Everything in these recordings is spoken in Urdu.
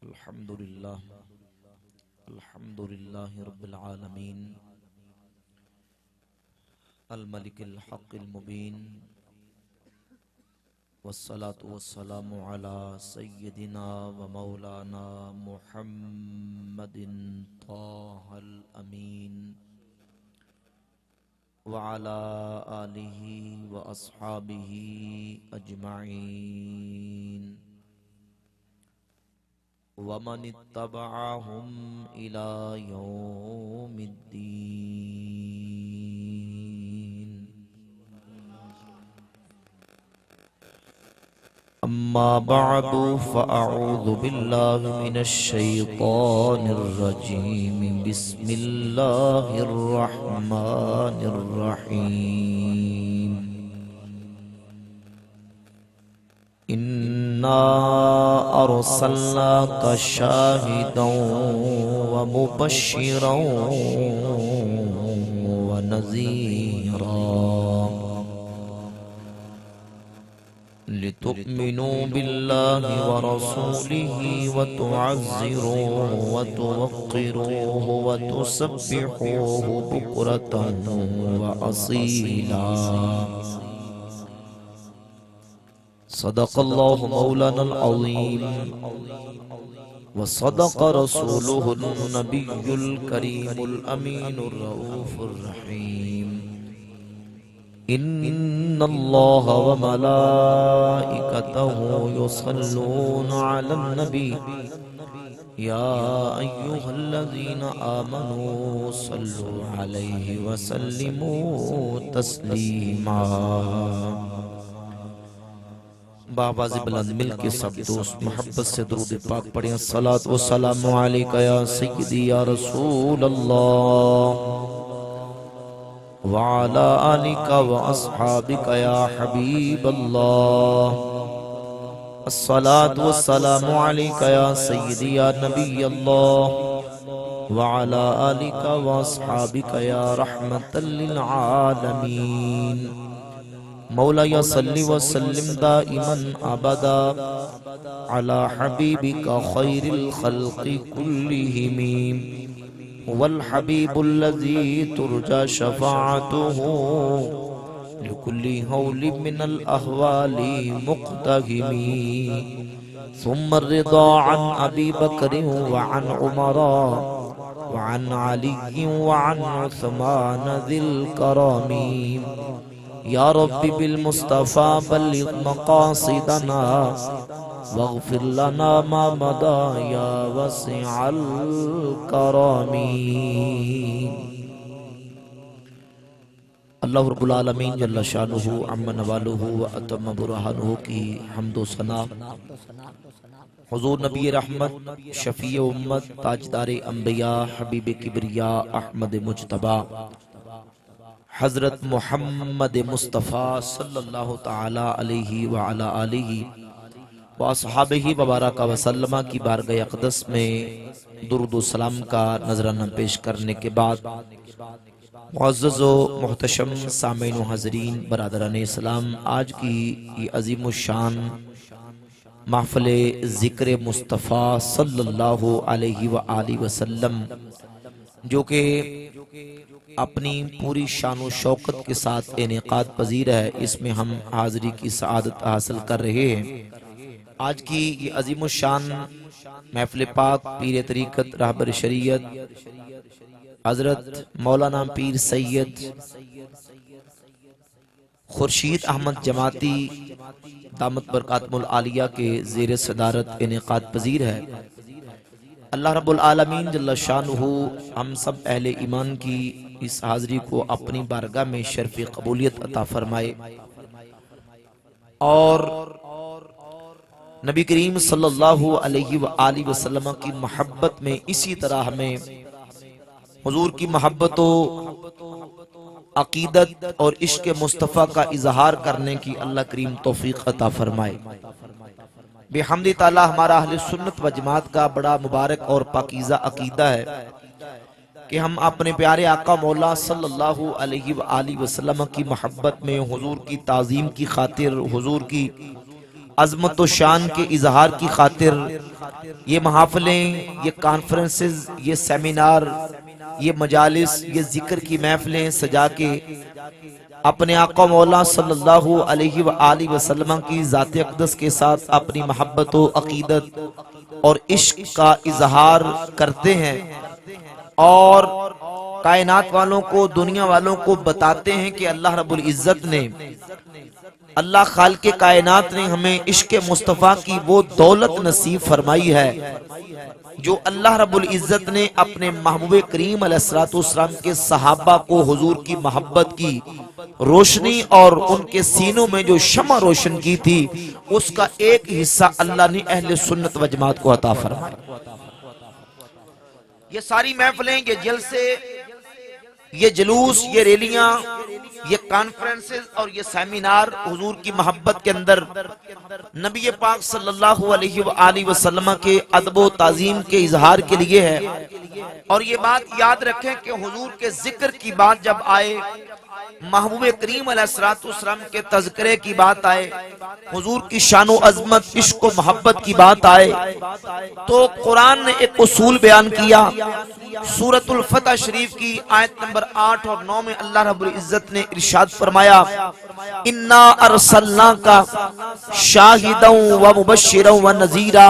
الحمد لله رب العالمين الملك الحق المبين والصلاة والسلام على سيدنا ومولانا محمد طه الأمين وعلى آله وأصحابه أجمعين ومن اتبعهم إلى يوم الدين. أما بعد فأعوذ بالله من الشيطان الرجيم. بسم الله الرحمن الرحيم. إنا أرسلناك شاهدا ومبشرا ونذيرا لتؤمنوا بالله ورسوله وتعزروه وتوقروه وتسبحوه بكرة وأصيلا. صدق الله مولانا العظيم وصدق رسوله النبي الكريم الأمين الرؤوف الرحيم. إن الله وملائكته يصلون على النبي يا أيها الذين آمنوا صلوا عليه وسلموا تسليما. بآواز بلند مل کے سب دوست محبت سے درود پاک پڑھیں. الصلاة والسلام علیکہ یا سیدی یا رسول اللہ وعلا آلکہ واصحابکہ یا حبیب اللہ. الصلاة والسلام علیکہ یا سیدی یا نبی اللہ وعلا آلکہ واصحابکہ یا رحمت للعالمین. مولایا صلی وسلم دائما ابدا على حبیبک خیر الخلق كلهم والحبیب الذي ترجى شفاعته لكل هول من الأهوال مقتهم. ثم الرضا عن أبي بكر وعن عمر وعن علي وعن عثمان ذي الكرم. یا رب بالمصطفى بلغ مقاصدنا واغفر لنا ما مضى یا وسع الكرم. اللہ رب العالمین جل شانہ عم نوالہ واتم برہانہ کی حمد و ثنا حضور نبی رحمت شفیع امت تاجدار انبیاء حبیب کبریاء احمد مجتبی حضرت محمد مصطفیٰ صلی اللہ تعالی علیہ وعلا آلہ واصحابہ وبارک وسلم کی بارگاہ اقدس میں درود و سلام کا نذرانہ پیش کرنے کے بعد معزز و محتشم سامعین و حاضرین برادران اسلام، آج کی یہ عظیم الشان محفل ذکر مصطفیٰ صلی اللہ علیہ وآلہ وسلم جو کہ اپنی پوری شان و شوکت کے ساتھ انعقاد پذیر ہے، اس میں ہم حاضری کی سعادت حاصل کر رہے ہیں. آج کی یہ عظیم الشان محفل پاک پیر طریقت رہبر شریعت حضرت مولانا پیر سید خورشید احمد جماعتی دامت برکاتہم العالیہ کے زیر صدارت انعقاد پذیر ہے. اللہ رب العالمین جل شانہ ہم سب اہل ایمان کی اس حاضری کو اپنی بارگاہ میں شرف قبولیت عطا فرمائے اور نبی کریم صلی اللہ علیہ وآلہ وسلم کی محبت میں اسی طرح ہمیں حضور کی محبت و عقیدت اور عشق مصطفیٰ کا اظہار کرنے کی اللہ کریم توفیق عطا فرمائے. بحمد تعالی ہمارا اہل سنت و جماعت کا بڑا مبارک اور پاکیزہ عقیدہ ہے کہ ہم اپنے پیارے آقا مولا صلی اللہ علیہ وآلہ وسلم کی محبت میں حضور کی تعظیم کی خاطر حضور کی عظمت و شان کے اظہار کی خاطر یہ محافلیں، یہ کانفرنسز، یہ سیمینار، یہ مجالس، یہ ذکر کی محفلیں سجا کے اپنے آقا مولا صلی اللہ علیہ وآلہ وسلم کی ذات اقدس کے ساتھ اپنی محبت و عقیدت اور عشق کا اظہار کرتے ہیں، اور کائنات والوں کو، دنیا والوں کو بتاتے ہیں کہ اللہ رب العزت نے، اللہ خالق کائنات نے ہمیں عشق مصطفیٰ کی وہ دولت نصیب فرمائی ہے جو اللہ رب العزت نے اپنے محبوب کریم علیہ السلام کے صحابہ کو حضور کی محبت کی روشنی اور ان کے سینوں میں جو شمع روشن کی تھی، اس کا ایک حصہ اللہ نے اہل سنت و جماعت کو عطا فرمایا۔ یہ ساری محفلیں، یہ جلسے، یہ جلوس، یہ ریلیاں، یہ کانفرنسز اور یہ سیمینار حضور کی محبت کے اندر نبی پاک صلی اللہ علیہ وآلہ وسلم کے ادب و تعظیم کے اظہار کے لیے ہے۔ اور یہ بات یاد رکھیں کہ حضور کے ذکر کی بات جب آئے، محبوب کریم علیہ السلام کے تذکرے کی بات آئے، حضور کی شان و عظمت، عشق و محبت کی بات آئے، تو قرآن نے ایک اصول بیان کیا۔ سورۃ الفتح شریف کی آیت نمبر 8 اور 9 میں اللہ رب العزت نے ارشاد فرمایا، اِنَّا أَرْسَلْنَاكَ شَاهِدًا وَمُبَشِّرًا وَنَذِيرًا،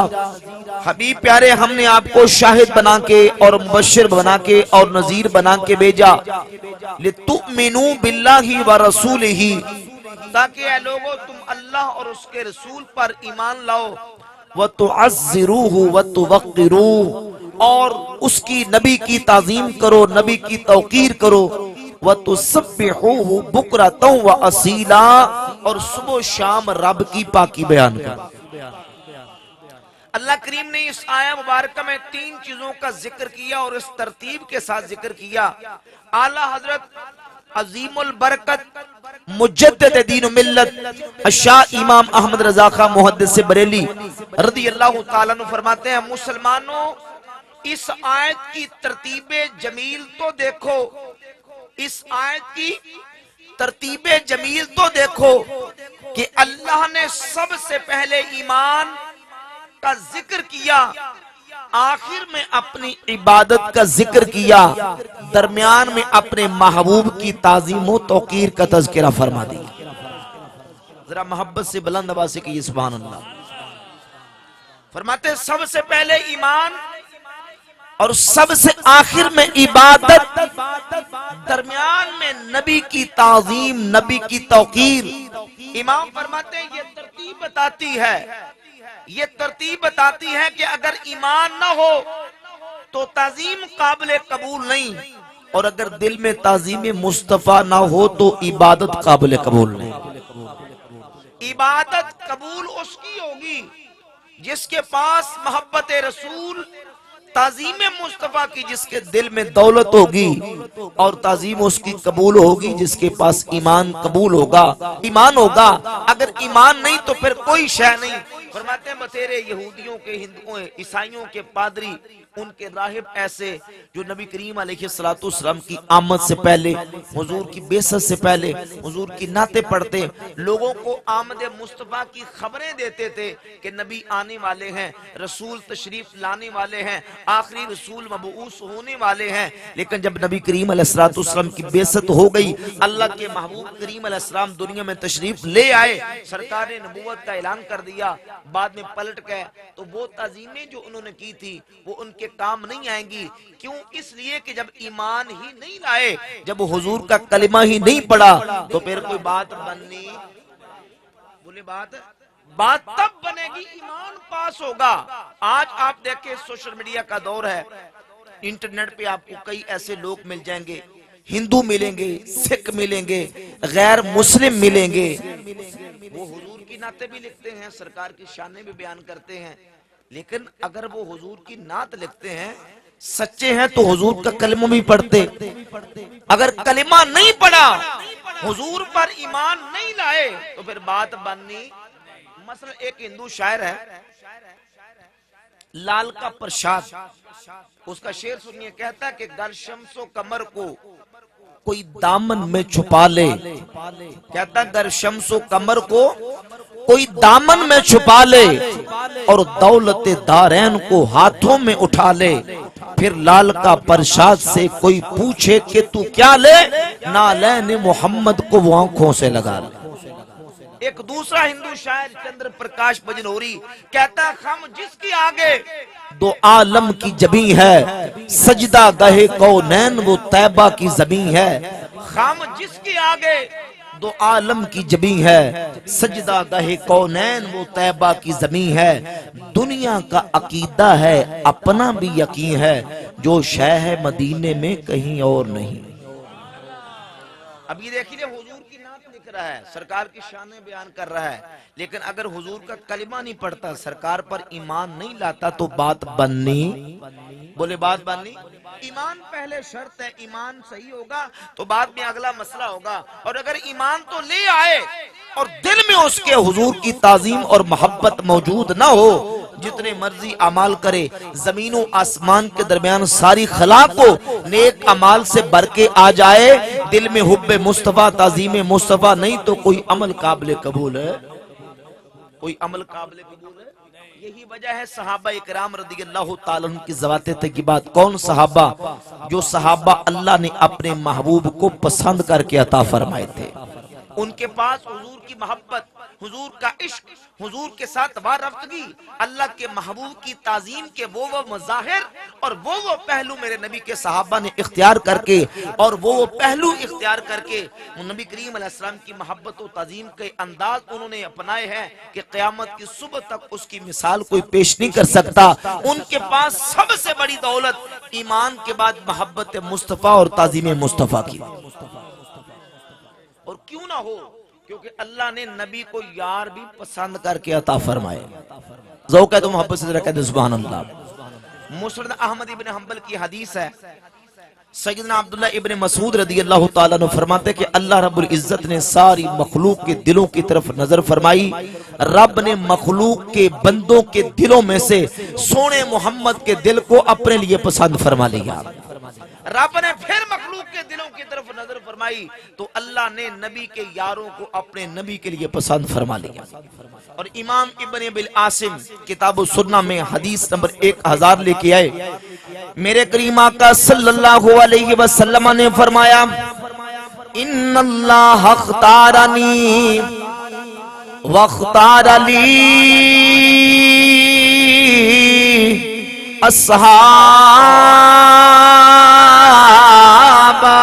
حبیب پیارے، ہم نے آپ کو شاہد بنا کے اور مبشر بنا کے اور نذیر بنا کے بھیجا، لِتُؤْمِنُوا بِاللَّهِ وَرَسُولِهِ، تاکہ اے لوگو تم اللہ اور اس کے رسول پر ایمان لاؤ، وَتُعَزِّرُوهُ وَتُوَقِّرُوهُ، اور اس کی نبی کی تعظیم کرو، نبی کی توقیر کرو، وَتُسَبِّحُوهُ بُكْرَةً وَأَصِيلًا، اور صبح و شام رب کی پاکی بیان کرو۔ اللہ کریم نے اس آیہ مبارکہ میں 3 چیزوں کا ذکر کیا اور اس ترتیب کے ساتھ ذکر کیا۔ اعلیٰ حضرت عظیم البرکت مجدد دین و ملت الشاہ امام احمد رضا خان محدث بریلی رضی اللہ تعالیٰ عنہ فرماتے ہیں، مسلمانوں اس آیت کی ترتیب جمیل تو دیکھو، اس آیت کی ترتیب جمیل تو دیکھو کہ اللہ نے سب سے پہلے ایمان کا ذکر کیا، آخر میں اپنی عبادت کا ذکر کیا، درمیان میں اپنے محبوب کی تعظیم و توقیر کا تذکرہ فرما دیا۔ ذرا محبت سے بلند آواز سے کہیے سبحان اللہ۔ فرماتے ہیں سب سے پہلے ایمان اور سب سے آخر میں عبادت، درمیان میں نبی کی تعظیم، نبی کی توقیر۔ امام فرماتے ہیں یہ ترتیب بتاتی ہے، یہ ترتیب بتاتی ہے کہ اگر ایمان نہ ہو تو تعظیم قابل قبول نہیں، اور اگر دل میں تعظیم مصطفیٰ نہ ہو تو عبادت قابل قبول نہیں۔ عبادت قبول اس کی ہوگی جس کے پاس محبت رسول، تعظیم مصطفیٰ کی جس کے دل میں دولت ہوگی، اور تعظیم اس کی قبول ہوگی جس کے پاس ایمان قبول ہوگا، ایمان ہوگا۔ اگر ایمان نہیں تو پھر کوئی شے نہیں۔ فرماتے ہیں بتیرے یہودیوں کے، ہندوؤں، عیسائیوں کے پادری، ان کے راہب ایسے جو نبی کریم علیہ السلام کی آمد سے پہلے، حضور کی بعثت سے پہلے حضور کی نعتیں پڑھتے، لوگوں کو آمد مصطفیٰ کی خبریں دیتے تھے کہ نبی آنے والے ہیں، رسول تشریف لانے والے ہیں، آخری رسول مبعوث ہونے والے ہیں۔ لیکن جب نبی کریم علیہ السلام کی بعثت ہو گئی، اللہ کے محبوب کریم علیہ السلام دنیا میں تشریف لے آئے، سرکار نے نبوت کا اعلان کر دیا، بعد میں پلٹ گئے، تو وہ تعظیمیں جو انہوں نے کی تھی وہ ان کے کام نہیں آئیں گی۔ کیوں؟ اس لیے کہ جب ایمان ہی نہیں لائے، جب حضور کا کلمہ ہی نہیں پڑا تو پھر کوئی بات بننی، بولے بات تب بنے گی ایمان پاس ہوگا۔ آج آپ دیکھیں سوشل میڈیا کا دور ہے، انٹرنیٹ پہ آپ کو کئی ایسے لوگ مل جائیں گے، ہندو ملیں گے، سکھ ملیں گے، غیر مسلم ملیں گے، وہ حضور کی نعتیں بھی لکھتے ہیں، سرکار کی شانیں بھی بیان کرتے ہیں، لیکن اگر وہ حضور کی نعت لکھتے ہیں، سچے ہیں تو حضور کا کلمہ بھی پڑھتے۔ اگر کلمہ نہیں پڑھا، حضور پر ایمان نہیں لائے تو پھر بات بننی۔ مثلا ایک ہندو شاعر ہے لال کا پرشاد، اس کا شعر سنیے، کہتا ہے کہ گر شمس و قمر کو کوئی دامن میں چھپا لے، کہتا گر شمس و قمر کو کوئی دامن میں چھپا لے اور دولت دارین کو ہاتھوں میں اٹھا لے، پھر لال کا پرشاد سے کوئی پوچھے کہ تو کیا لے، نالین محمد کو وہ آنکھوں سے لگا لے۔ ایک دوسرا ہندو شاعر چندر پرکاش بجنوری کہتا خم جس کی آگے دو عالم کی جبیں ہے، سجدہ گہے کونین وہ طیبہ کی زمین ہے۔ خم جس کی آگے دو عالم کی جبیں ہے، سجدہ گہے کونین وہ طیبہ کی زمین ہے۔ دنیا کا عقیدہ ہے اپنا بھی یقین ہے، جو شے ہے مدینے میں کہیں اور نہیں۔ اب یہ دیکھیے حضور کی نعت لکھ رہا ہے، سرکار کی شانیں بیان کر رہا ہے، لیکن اگر حضور کا کلمہ نہیں پڑھتا، سرکار پر ایمان نہیں لاتا تو بات بننی، بولے بات بننی، ایمان پہلے شرط ہے، ایمان صحیح ہوگا تو بعد میں اگلا مسئلہ ہوگا، اور اگر ایمان تو لے آئے اور دل میں اس کے حضور کی تعظیم اور محبت موجود نہ ہو، جتنے مرضی اعمال کرے، زمین و آسمان کے درمیان ساری خلا کو نیک اعمال سے بھر کے آ جائے، دل میں حب مصطفیٰ تعظیم مصطفیٰ نہیں تو کوئی عمل قابل قبول ہے، کوئی عمل قابل قبول ہے۔ یہی وجہ ہے صحابہ اکرام رضی اللہ تعالیٰ عنہ کی ذوات طیبات، کون صحابہ؟ جو صحابہ اللہ نے اپنے محبوب کو پسند کر کے عطا فرمائے تھے، ان کے پاس حضور کی محبت، حضور کا عشق، حضور کے ساتھ وارفتگی، اللہ کے محبوب کی تعظیم کے وہ مظاہر اور وہ پہلو میرے نبی کے صحابہ نے اختیار کر کے، اور وہ پہلو اختیار کر کے نبی کریم علیہ السلام کی محبت و تعظیم کے انداز انہوں نے اپنائے ہیں کہ قیامت کی صبح تک اس کی مثال کوئی پیش نہیں کر سکتا۔ ان کے پاس سب سے بڑی دولت ایمان کے بعد محبت مصطفیٰ اور تعظیم مصطفیٰ کی، اور کیوں نہ ہو، کیونکہ اللہ نے نبی کو یار بھی پسند کر کے عطا فرمائے۔ ذوق ہے تو محبت سے ذرا کہتے سبحان اللہ۔ مسند احمد ابن حنبل کی حدیث ہے، سیدنا عبداللہ ابن مسعود رضی اللہ تعالیٰ عنہ فرماتے کہ اللہ رب العزت نے ساری مخلوق کے دلوں کی طرف نظر فرمائی، رب نے مخلوق کے بندوں کے دلوں میں سے سونے محمد کے دل کو اپنے لیے پسند فرما لیا۔ رب نے پھر مخلوق کے دلوں کی طرف نظر فرمائی تو اللہ نے نبی کے یاروں کو اپنے نبی کے لیے پسند فرما لیا۔ اور امام ابن ابی العاصم کتاب السنہ میں حدیث نمبر 1000 لے کے آئے، میرے کریم آقا صلی اللہ علیہ وسلم نے فرمایا ان اللہ اختارنی واختار لی اصحابہ،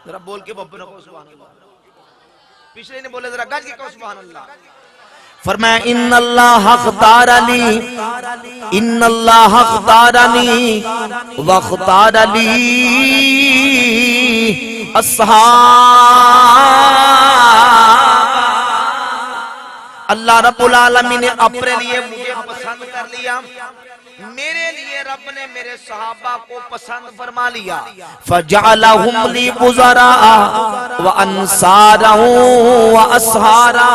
ذرا بول کے بابو نکو سبحان اللہ، پچھلے نے بولے ذرا گج کے کہو سبحان اللہ۔ فرمایا ان اللہ اختار لی، ان اللہ اختارنی واختار لی اصحابہ، اللہ رب العالمین نے اپنے لیے مجھے پسند کر لیا، میرے لیے رب نے میرے صحابہ کو پسند فرما لیا۔ فَجَعَلَهُمْ لِي وُزَرَاءَ وَأَنصَارًا وَأَصْحَارًا،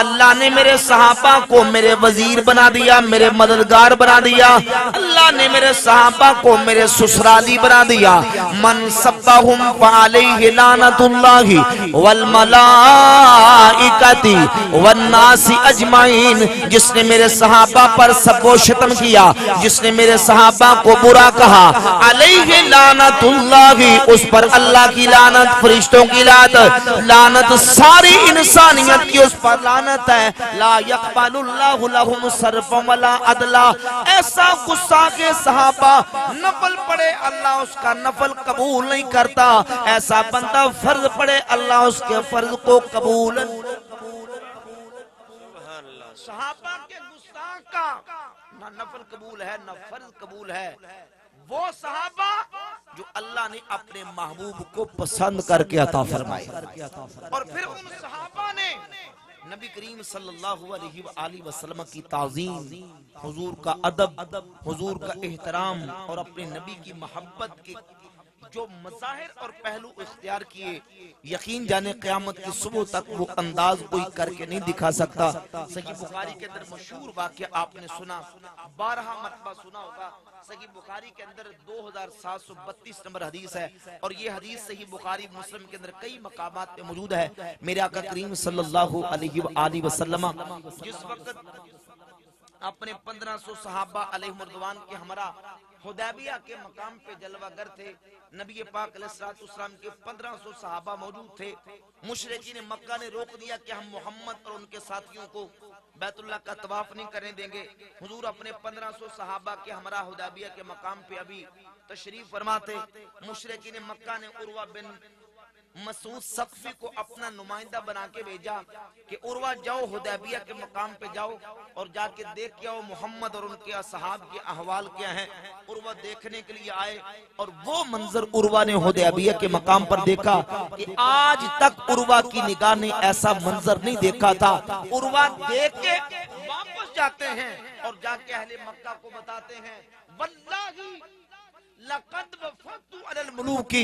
اللہ نے میرے صحابہ کو میرے وزیر بنا دیا، میرے مددگار بنا دیا، اللہ نے میرے صحابہ کو میرے سسرالی بنا دیا۔ من سبہم فعلیہ لعنت اللہ والملائکۃ والناس اجمعین، جس نے میرے صحابہ پر سب و شتم کیا، جس نے میرے صحابہ کو برا کہا، علیہ لعنت اللہ، اس پر اللہ کی لعنت، فرشتوں کی لعنت، ساری انسانیت کی اس پر لعنت ہے۔ لا یقبل اللہ لہم صرفا ولا عدلا، ایسا غصہ کے صحابہ نفل پڑے اللہ اس کا نفل قبول نہیں کرتا، ایسا بندہ فرض پڑے اللہ اس کے فرض کو قبول۔ صحابہ کے گستاخ کا نہ نفل قبول ہے نہ فرض قبول ہے، وہ صحابہ جو اللہ نے اپنے محبوب کو پسند کر کے عطا فرمائے، اور پھر ان صحابہ نے نبی کریم صلی اللہ علیہ وآلہ وسلم کی تعظیم، حضور کا ادب، حضور کا احترام اور اپنے نبی کی محبت کی جو مظاہر اور پہلو اختیار کیے، یقین جانے قیامت کی صبح تک وہ انداز کوئی کر کے نہیں دکھا سکتا۔ صحیح بخاری کے اندر مشہور واقعہ آپ نے سنا، 12 مرتبہ سنا ہوگا۔ صحیح بخاری کے اندر 2732 نمبر حدیث ہے، اور یہ حدیث صحیح بخاری مسلم کے اندر کئی مقامات پہ موجود ہے۔ میرے آقا کریم صلی اللہ علیہ وآلہ وسلم جس وقت اپنے 1500 صحابہ علیہ مردوان کے ہمراہ حدیبیہ کے مقام پہ جلوہ گر تھے، نبی پاک علیہ السلام کے 1500 صحابہ موجود تھے۔ مشرکین مکہ نے روک دیا کہ ہم محمد اور ان کے ساتھیوں کو بیت اللہ کا طواف نہیں کرنے دیں گے۔ حضور اپنے 1500 صحابہ کے ہمراہ حدیبیہ کے مقام پہ ابھی تشریف فرما تھے۔ مشرکین مکہ نے عروہ بن مسعود ثقفی کو اپنا نمائندہ بنا کے بھیجا کہ عروہ جاؤ حدیبیہ کے مقام پہ جاؤ اور جا کے دیکھ کے آؤ محمد اور ان کے اصحاب کے احوال کیا ہیں۔ عروہ دیکھنے کے لیے آئے، اور وہ منظر عروہ نے حدیبیہ کے مقام پر دیکھا کہ آج تک عروہ کی نگاہ نے ایسا منظر نہیں دیکھا تھا۔ عروہ دیکھ کے واپس جاتے ہیں اور جا کے اہل مکہ کو بتاتے ہیں، واللہ لقد وفدت علی الملوک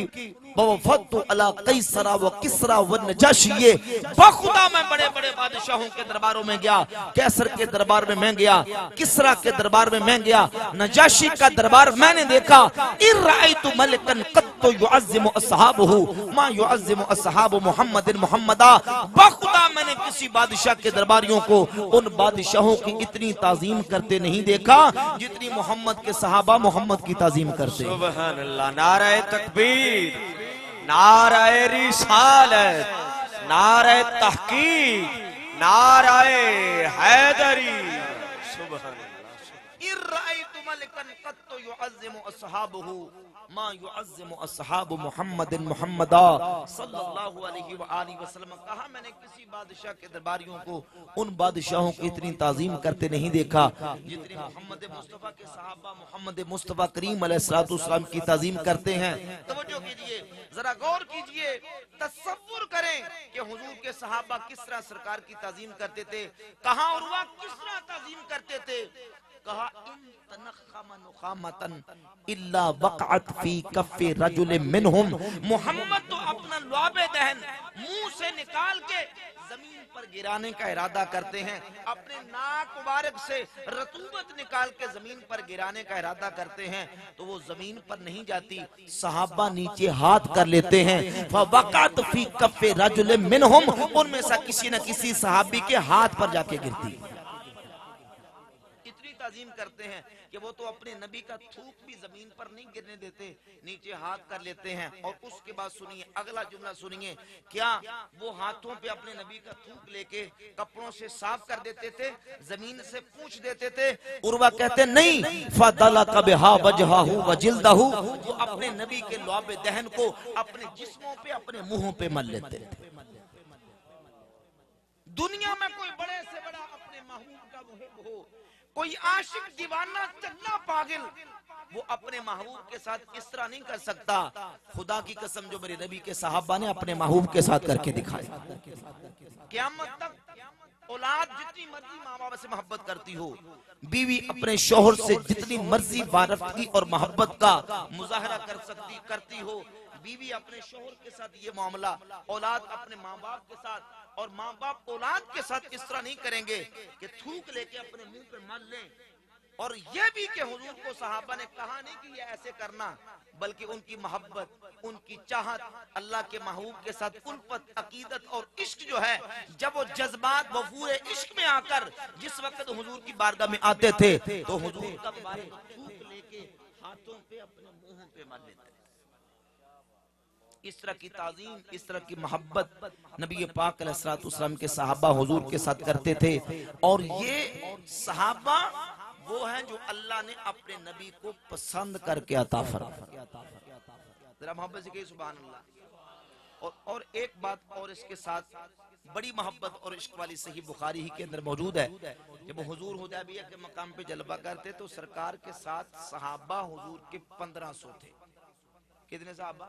ووفدت علی قیصر و کسری و نجاشی، بخدا میں بڑے بڑے بادشاہوں کے درباروں میں گیا، قیصر کے دربار میں میں گیا، کسری کے دربار میں میں گیا، نجاشی کا دربار میں نے دیکھا۔ ان رأیت ملکا قط يعظم اصحابہ ما يعظم اصحاب محمد محمدا، بخدا میں نے کسی بادشاہ کے درباریوں کو ان بادشاہوں کی اتنی تعظیم کرتے نہیں دیکھا جتنی محمد کے صحابہ محمد کی تعظیم کرتے۔ سبحان اللہ، نعرہ تکبیر، نعرہ رسالت، نعرہ تحقیق، نعرہ حیدری، سبحان اللہ۔ ان رأیت ملکا قط يعظم اصحابہ ما يعظم اصحاب محمد محمدا صلی اللہ علیہ وآلہ وسلم، کہا میں نے کسی بادشاہ کے درباریوں کو ان بادشاہوں کی اتنی تعظیم کرتے نہیں دیکھا جتنی محمد مصطفیٰ کے صحابہ محمد مصطفیٰ کریم علیہ السلام کی تعظیم کرتے ہیں۔ توجہ کیجئے، ذرا غور کیجئے، تصور کریں کہ حضور کے صحابہ کس طرح سرکار کی تعظیم کرتے تھے، کہاں عروہ کس طرح تعظیم کرتے تھے۔ کہا ان تنخم نخامتا الا وقعت فی کف رجل منہم، محمد تو اپنا لعاب دہن منہ سے نکال کے زمین پر گرانے کا ارادہ کرتے ہیں، اپنے ناک مبارک سے رطوبت نکال کے زمین پر گرانے کا ارادہ کرتے ہیں، تو وہ زمین پر نہیں جاتی، صحابہ نیچے ہاتھ کر لیتے ہیں، فوقعت فی کف رجل منہم، ان میں سے کسی نہ کسی صحابی کے ہاتھ پر جا کے گرتی۔ تعظیم کرتے ہیں کہ وہ تو اپنے نبی کا تھوک بھی زمین پر نہیں گرنے دیتے، نیچے ہاتھ کر لیتے ہیں۔ اور اس کے بعد سنیے اگلا جملہ سنیے، کیا وہ ہاتھوں پہ اپنے نبی کا تھوک لے کے کپڑوں سے صاف کر دیتے تھے، زمین سے پوچھ دیتے تھے؟ عروہ کہتے نہیں، فَدَلَقَ بِهَا وَجْهَهُ وَجِلْدَهُ، وہ اپنے نبی کے لعاب دہن کو اپنے جسموں پہ اپنے منہوں پہ مل لیتے تھے۔ دنیا میں کوئی بڑے سے بڑا اپنے محبوب کا محب ہو، کوئی عاشق دیوانہ چلا پاگل، وہ اپنے محبوب کے ساتھ اس طرح نہیں کر سکتا۔ خدا کی قسم جو میرے نبی کے صحابہ نے اپنے محبوب کے ساتھ کر کے دکھایا۔ قیامت تک اولاد جتنی مرضی ماں باپ سے محبت کرتی ہو، بیوی اپنے شوہر سے جتنی مرضی وارفتگی اور محبت کا مظاہرہ کرتی ہو، بیوی اپنے شوہر کے ساتھ یہ معاملہ، اولاد اپنے ماں باپ کے ساتھ، اور ماں باپ اولاد کے ساتھ اس طرح نہیں کریں گے کہ تھوک لے کے اپنے منہ پہ مل لیں۔ اور یہ بھی کہ حضور کو صحابہ نے کہا نہیں کہ یہ ایسے کرنا، بلکہ ان کی محبت، ان کی چاہت، اللہ کے محبوب کے ساتھ الفت، عقیدت اور عشق جو ہے، جب وہ جذبات وفور عشق میں آ کر جس وقت حضور کی بارگاہ میں آتے تھے تو حضور کا تھوک لے کے ہاتھوں پہ اپنے منہوں پہ مل لیتے تھے۔ اس طرح کی تعظیم، اس طرح کی محبت نبی پاک علیہ السلام کے صحابہ حضور کے ساتھ کرتے تھے۔ اور یہ صحابہ وہ ہیں جو اللہ نے اپنے نبی کو پسند کر کے عطا فرمایا۔ ذرا محبت سے کہیے سبحان اللہ۔ اور ایک بات اور اس کے ساتھ بڑی محبت اور عشق والی صحیح بخاری ہی کے اندر موجود ہے، جب حضور حدیبیہ کے مقام پہ جلوہ کرتے تو سرکار کے ساتھ صحابہ حضور کے 1500 تھے۔ کتنے صحابہ؟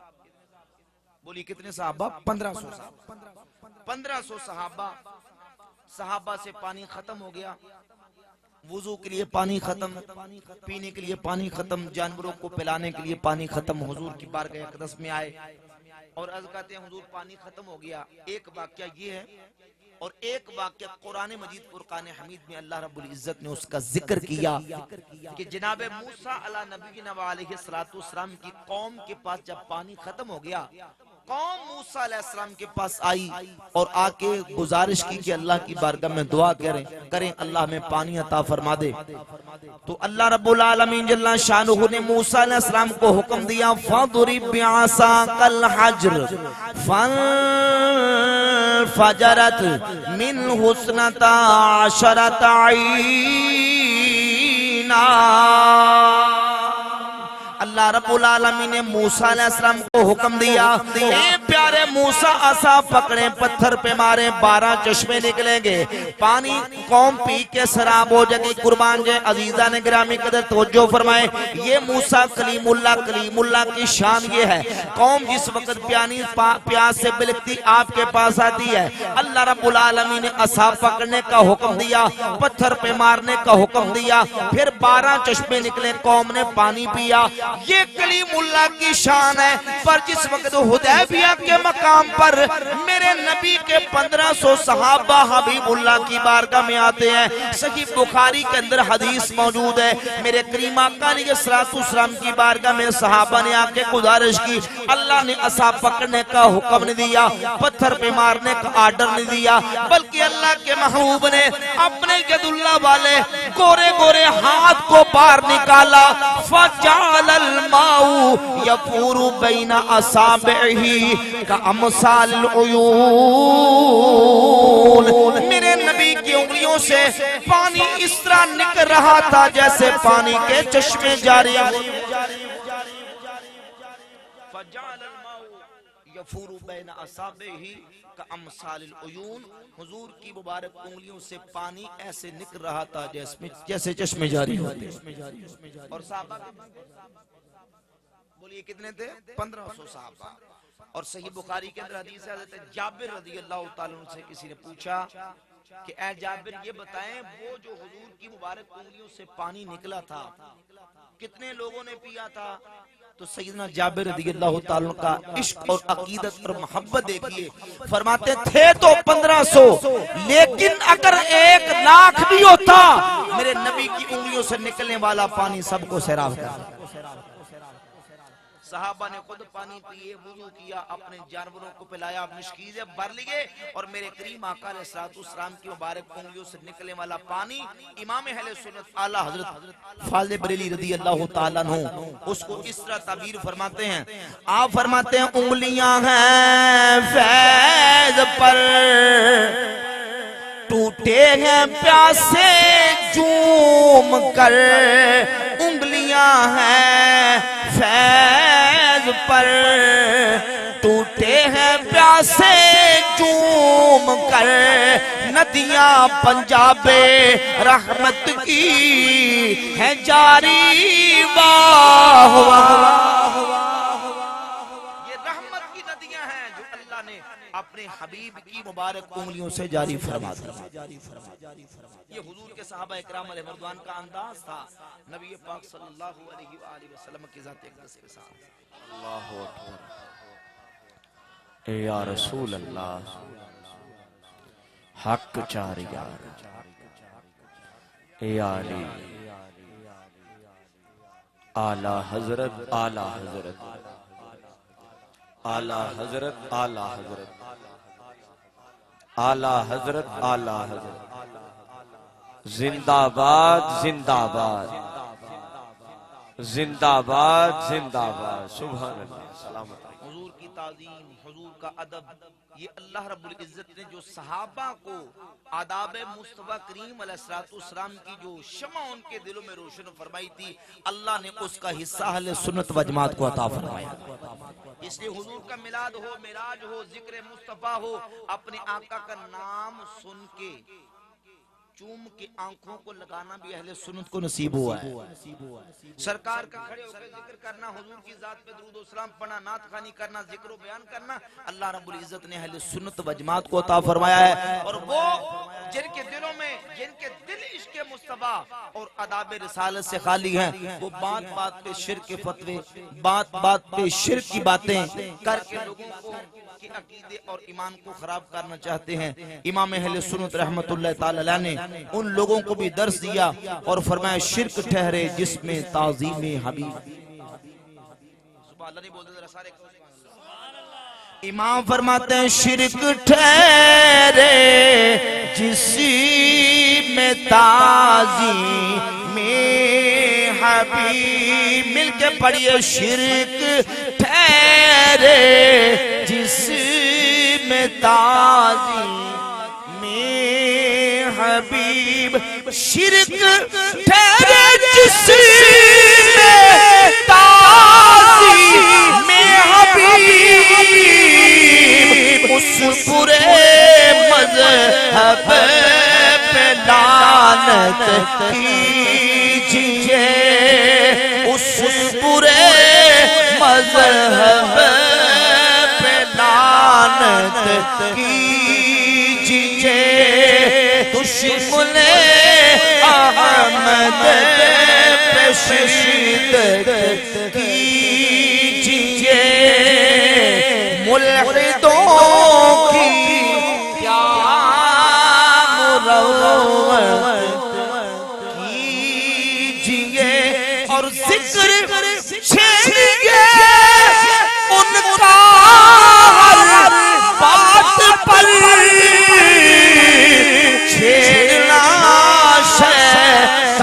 بولی کتنے صحابہ؟ 1500 صحابہ۔ 1500 صحابہ سے پانی ختم ہو گیا، وضو کے لیے پانی ختم، پینے کے لیے پانی ختم، جانوروں کو پلانے کے لیے پانی ختم، حضور کی بارگاہ اقدس میں آئے اور عرض کرتے ہیں حضور پانی ختم ہو گیا۔ ایک واقعہ یہ ہے اور ایک واقعہ قرآن مجید فرقان حمید میں اللہ رب العزت نے اس کا ذکر کیا کہ جناب موسیٰ علیہ نبینا علیہ السلام کی قوم کے پاس جب پانی ختم ہو گیا، قوم موسیٰ علیہ السلام کے پاس آئی اور آ کے گزارش کی کہ اللہ کی بارگاہ میں دعا کریں اللہ میں پانی عطا فرما دے۔ تو اللہ رب العالمین جل شانہ نے موسیٰ علیہ السلام کو حکم دیا فَضْرِبْ بِعَصَاكَ الْحَجْرَ فَانْفَجَرَتْ مِنْهُ اثْنَتَا عَشَرَةَ عَيْنًا۔ اللہ رب العالمین نے موسیٰ علیہ السلام کو حکم دیا اے پیارے موسیٰ عصا پکڑیں پتھر پہ ماریں 12 چشمے نکلیں گے، پانی قوم پی کے سراب ہو جائے گی۔ قربان جائے عزیزہ نے گرامی قدر توجہ فرمائے، یہ موسیٰ کلیم اللہ کی شان یہ ہے، قوم جس وقت پیاس سے بلکتی آپ کے پاس آتی ہے، اللہ رب العالمین نے عصا پکڑنے کا حکم دیا، پتھر پہ مارنے کا حکم دیا، پھر 12 چشمے نکلے، قوم نے پانی پیا۔ یہ کلیم اللہ کی شان ہے، پر جس وقت حدیبیہ کے مقام پر میرے نبی کے 1500 صحابہ حبیب اللہ کی بارگاہ میں آتے ہیں۔ صحیح بخاری کے اندر حدیث موجود ہے، میرے کریم آقا علیہ السلام کی بارگاہ میں صحابہ نے آ کے گزارش کی، اللہ نے عصا پکڑنے کا حکم نہیں دیا، پتھر پہ مارنے کا آرڈر نہیں دیا، بلکہ اللہ کے محبوب نے اپنے ید اللہ والے گورے گورے ہاتھ کو باہر نکالا، فَجَعَلَ الْمَاءُ يَفُورُ بَيْنَ أَصَابِعِهِ كَأَمْثَالِ الْعُيُونِ۔ میرے نبی کی انگلیوں سے پانی اس طرح نکل رہا تھا جیسے پانی کے چشمے جاری ہیں۔ فَجَعَلَ الْمَاءُ يَفُورُ بَيْنَ أَصَابِعِهِ كَأَمْثَالِ الْعُيُونِ، حضور کی مبارک انگلیوں سے پانی ایسے نکل رہا تھا جیسے چشمے جاری ہوتے ہیں۔ اور صحابہ بولیے کتنے تھے؟ 1500 صحابہ۔ اور صحیح بخاری کے اندر حدیث ہے، حضرت جابر رضی اللہ تعالیٰ عنہ سے کسی نے پوچھا کہ اے جابر یہ بتائیں وہ جو حضور کی مبارک انگلیوں سے پانی نکلا تھا کتنے لوگوں نے پیا تھا؟ تو سیدنا جابر رضی اللہ تعالیٰ عنہ کا عشق اور عقیدت اور محبت دیکھئے، فرماتے تھے تو 1500، لیکن اگر 1 لاکھ بھی ہوتا میرے نبی کی انگلیوں سے نکلنے والا پانی سب کو سیراب کرتا۔ صحابہ نے خود پانی پیے، وضو کیا، اپنے جانوروں کو پلایا، مشکیزیں بھر لیے، اور میرے کریم آقا علیہ السلام کی مبارک انگلیوں سے نکلنے والا پانی امام اہل سنت اعلیٰ حضرت فاضل بریلی رضی اللہ تعالیٰ عنہ اس کو اس طرح تعبیر فرماتے ہیں، آپ فرماتے ہیں انگلیاں ہیں فیض پر ٹوٹے ہیں پیاسے جوم کر، انگلیاں ہیں فیض پر ٹوٹے ہیں پیاسے جوم کر، ندیاں پنجاب رحمت کی ہیں جاری واہ واہ۔ یہ رحمت کی ندیاں ہیں جو اللہ نے اپنے حبیب کی مبارک انگلیوں سے جاری فرما دیا۔ یہ حضور کے صحابہ اکرام علیہ مردوان کا انداز تھا نبی پاک صلی اللہ علیہ وآلہ وسلم کی ذات اقدس کے ساتھ۔ اللہ اکبر، اے یا رسول اللہ، حق چار یار، اے علی، اعلی حضرت، اعلی حضرت، اعلی حضرت، اعلی حضرت، اعلی حضرت، اعلی حضرت، زندہ باد، زندہ باد، زندہ باد، زندہ باد، سبحان اللہ، سلامت۔ حضور کی تعظیم، حضور کا ادب، یہ اللہ رب العزت نے جو صحابہ کو آداب مصطفیٰ کریم علیہ السلام کی جو شمع ان کے دلوں میں روشن فرمائی تھی، اللہ نے اس کا حصہ اہل سنت و جماعت کو عطا فرمایا۔ اس لیے حضور کا میلاد ہو، معراج ہو، ذکر مصطفیٰ ہو، اپنے آقا کا نام سن کے چوم کے آنکھوں کو لگانا بھی اہل سنت کو نصیب ہوا ہے. سرکار کا کھڑے ہو کے ذکر کرنا، حضور کی ذات پہ درود و سلام پڑھنا، نعت خوانی کرنا، ذکر و بیان کرنا، اللہ رب العزت نے اہل سنت و جماعت کو عطا فرمایا ہے. اور وہ جن کے دلوں میں، جن کے دل عشق مصطفیٰ اور آداب رسالت سے خالی ہیں، وہ بات بات پہ شرک کے فتوے، بات بات پہ شرک کی باتیں کر کے لوگوں کو کے عقیدے اور ایمان کو خراب کرنا چاہتے ہیں. امام اہل سنت رحمت اللہ تعالی علیہ نے ان لوگوں کو بھی درس دیا اور فرمایا شرک ٹھہرے جس میں تعظیم حبیب. سبحان اللہ نہیں بولتے ذرا سارے. امام فرماتے ہیں شرک ٹھہرے جس میں تعظیم حبیب. مل کے پڑھیے شرک ٹھہرے جس میں تعظیم حبیب. شرک ٹھہرے جس میں تعظیم حبیب. اس برے مذہب پہ لعنت کیجئے، اس برے مذہب پہ لعنت کیجئے. دشمن احمد پہ شدت کیجئے. ملحدوں کی کیا مروت کیجئے اور ذکر چھیڑیے ان کا ہر بات پر. چھیڑنا شیطان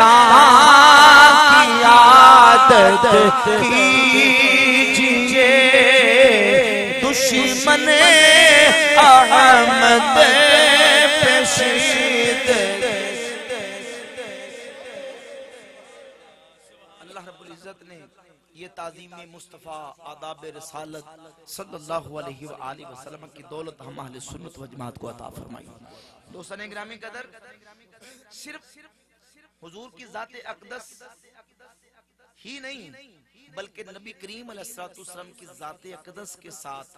کی عادت کیجئے. دشمن احمد پہ شدت. اللہ رب العزت نے یہ تعظیم مصطفیٰ آداب رسالت صلی اللہ علیہ وآلہ وسلم کی دولت ہم اہل سنت و جماعت کو عطا فرمائی. دوستان گرامی قدر، صرف حضور کی ذات اقدس ہی نہیں بلکہ نبی کریم علیہ السلام کی ذات اقدس کے ساتھ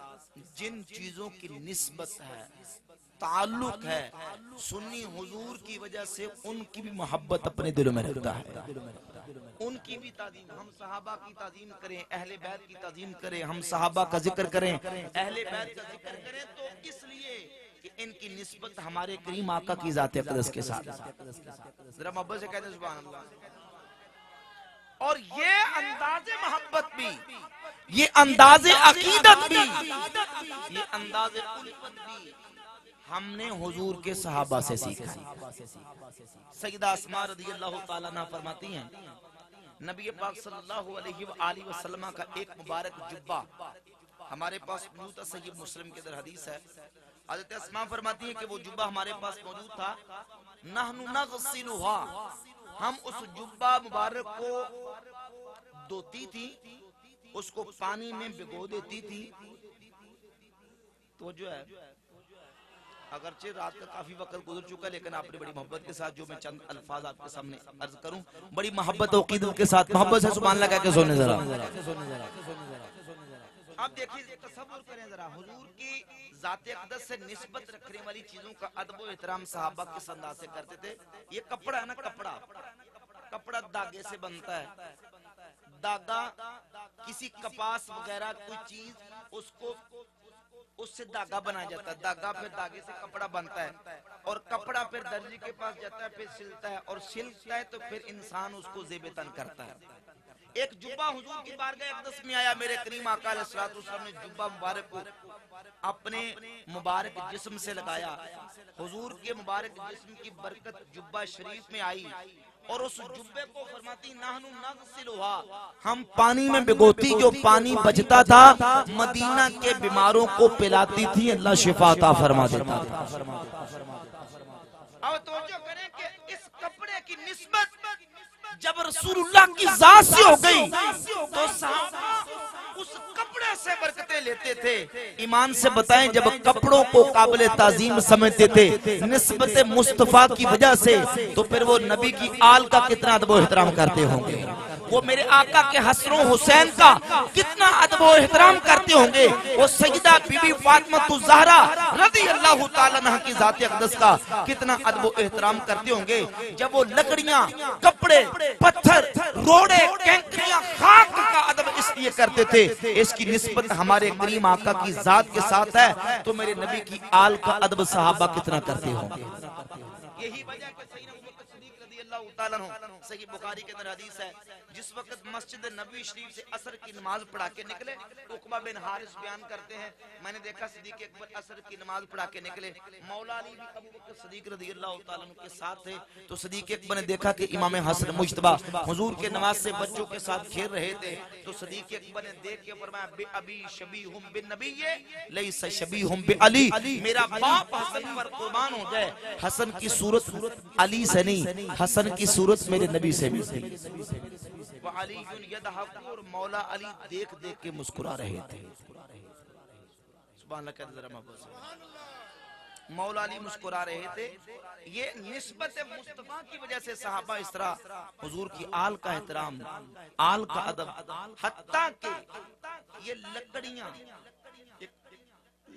جن چیزوں کی نسبت ہے، تعلق ہے، سنی حضور کی وجہ سے ان کی بھی محبت اپنے دلوں میں رکھتا ہے. ان کی بھی تعظیم، ہم صحابہ کی تعظیم کریں، اہل بیت کی تعظیم کریں، ہم صحابہ کا ذکر کریں، اہل بیت کا ذکر کریں، تو اس لیے کہ ان کی نسبت ہمارے کریم آقا کی ذات اقدس کے ساتھ. ذرا محبت سے کہتے ہیں سبحان اللہ. اور یہ انداز محبت بھی، یہ انداز عقیدت بھی، یہ انداز الفت بھی ہم نے حضور کے صحابہ سے سیکھا. سیدہ اسماء رضی اللہ تعالیٰ عنہ فرماتی ہیں نبی پاک صلی اللہ علیہ وآلہ وسلم کا ایک مبارک جبہ ہمارے پاس موجود ہے. صحیح مسلم کے در حدیث ہے. حضرت اسماء فرماتی ہیں کہ وہ جبہ ہمارے پاس موجود تھا. نحن نغسلها، ہم اس جبہ مبارک کو دھوتی تھی، اس کو پانی میں بھگو دیتی تھی. تو جو ہے اگرچہ رات کا کافی وقت گزر چکا، لیکن آپ نے بڑی محبت کے ساتھ جو میں چند الفاظ آپ کے سامنے عرض کروں، بڑی محبت و عقیدت کے ساتھ، محبت سے سبحان اللہ کہہ کے سونے ذرا. آپ دیکھیے، تصور کریں ذرا، حضور کی ذات اقدس سے نسبت رکھنے والی چیزوں کا ادب و احترام صحابہ کس انداز سے کرتے تھے. یہ کپڑا ہے نا، کپڑا داغے سے بنتا ہے. داغا کسی کپاس وغیرہ کوئی چیز، اس کو اس سے داغا بنایا جاتا ہے. داغا پھر داغے سے کپڑا بنتا ہے، اور کپڑا پھر درزی کے پاس جاتا ہے، پھر سلتا ہے، اور سلتا ہے تو پھر انسان اس کو زیب تن کرتا ہے. ایک جبہ حضور کی بارگاہ اقدس میں آیا. میرے کریم آقا علیہ السلام نے جبہ مبارک کو اپنے مبارک جسم سے لگایا. حضور کے مبارک جسم کی برکت جبہ شریف میں آئی، اور اس جبے کو فرماتی نحن نغسلها، ہم پانی میں بھگوتی، جو پانی بچتا تھا مدینہ کے بیماروں کو پلاتی تھی، اللہ شفا عطا فرما دیتا تھا. اب توجہ کریں کہ اس کپڑے کی نسبت جب رسول اللہ کی ذات سے ہو گئی تو صحابہ اس کپڑے سے برکتیں لیتے تھے؟ ایمان سے بتائیں جب کپڑوں کو قابل تعظیم سمجھتے تھے نسبت مصطفیٰ کی وجہ سے، تو پھر وہ نبی کی آل کا کتنا ادب و احترام کرتے ہوں گے، وہ میرے آقا کے حسن و حسین کا کتنا ادب و احترام کرتے ہوں گے، وہ سیدہ بی بی فاطمہ الزہرا رضی اللہ تعالیٰ عنہ کی ذات اقدس کا کتنا ادب و احترام کرتے ہوں گے، جب وہ لکڑیاں، کپڑے، پتھر، روڑے، کینکریاں، خاک کا ادب اس لیے کرتے تھے اس کی نسبت ہمارے کریم آقا کی ذات کے ساتھ ہے، تو میرے نبی کی آل کا ادب صحابہ کتنا کرتے ہوں گے۔ یہی وجہ کہ سیدنا ابوبکر صدیق رضی اللہ تعالیٰ عنہ، صحیح بخاری کے اندر حدیث ہے، جس وقت مسجد نبوی شریف سے عصر کی نماز پڑھا کے نکلے، عقبہ بن حارث بیان کرتے ہیں میں نے دیکھا صدیق اکبر عصر کی نماز پڑھا کے نکلے، مولا علی بھی ابوبکر صدیق رضی اللہ تعالیٰ عنہ کے ساتھ تھے، تو صدیق اکبر نے دیکھا کہ امام حسن مجتبی حضور کے نماز سے بچوں کے ساتھ کھیل رہے تھے، تو صدیق اکبر نے دیکھ کے فرمایا بے ابی شبیہم بالنبی لیس شبیہم بعلی، میرا باپ حسن پر قربان ہو جائے، حسن کی صورت علی سے نہیں، حسن کی صورت میرے نبی سے بھی تھی۔ وعلی یضحک، اور مولا علی دیکھ دیکھ کے مسکرا رہے تھے، سبحان اللہ کہتے ذرا محبوب، مولا علی مسکرا رہے تھے۔ یہ نسبت مصطفیٰ کی وجہ سے صحابہ اس طرح حضور کی آل کا احترام، آل کا ادب، حتیٰ کہ یہ لکڑیاں،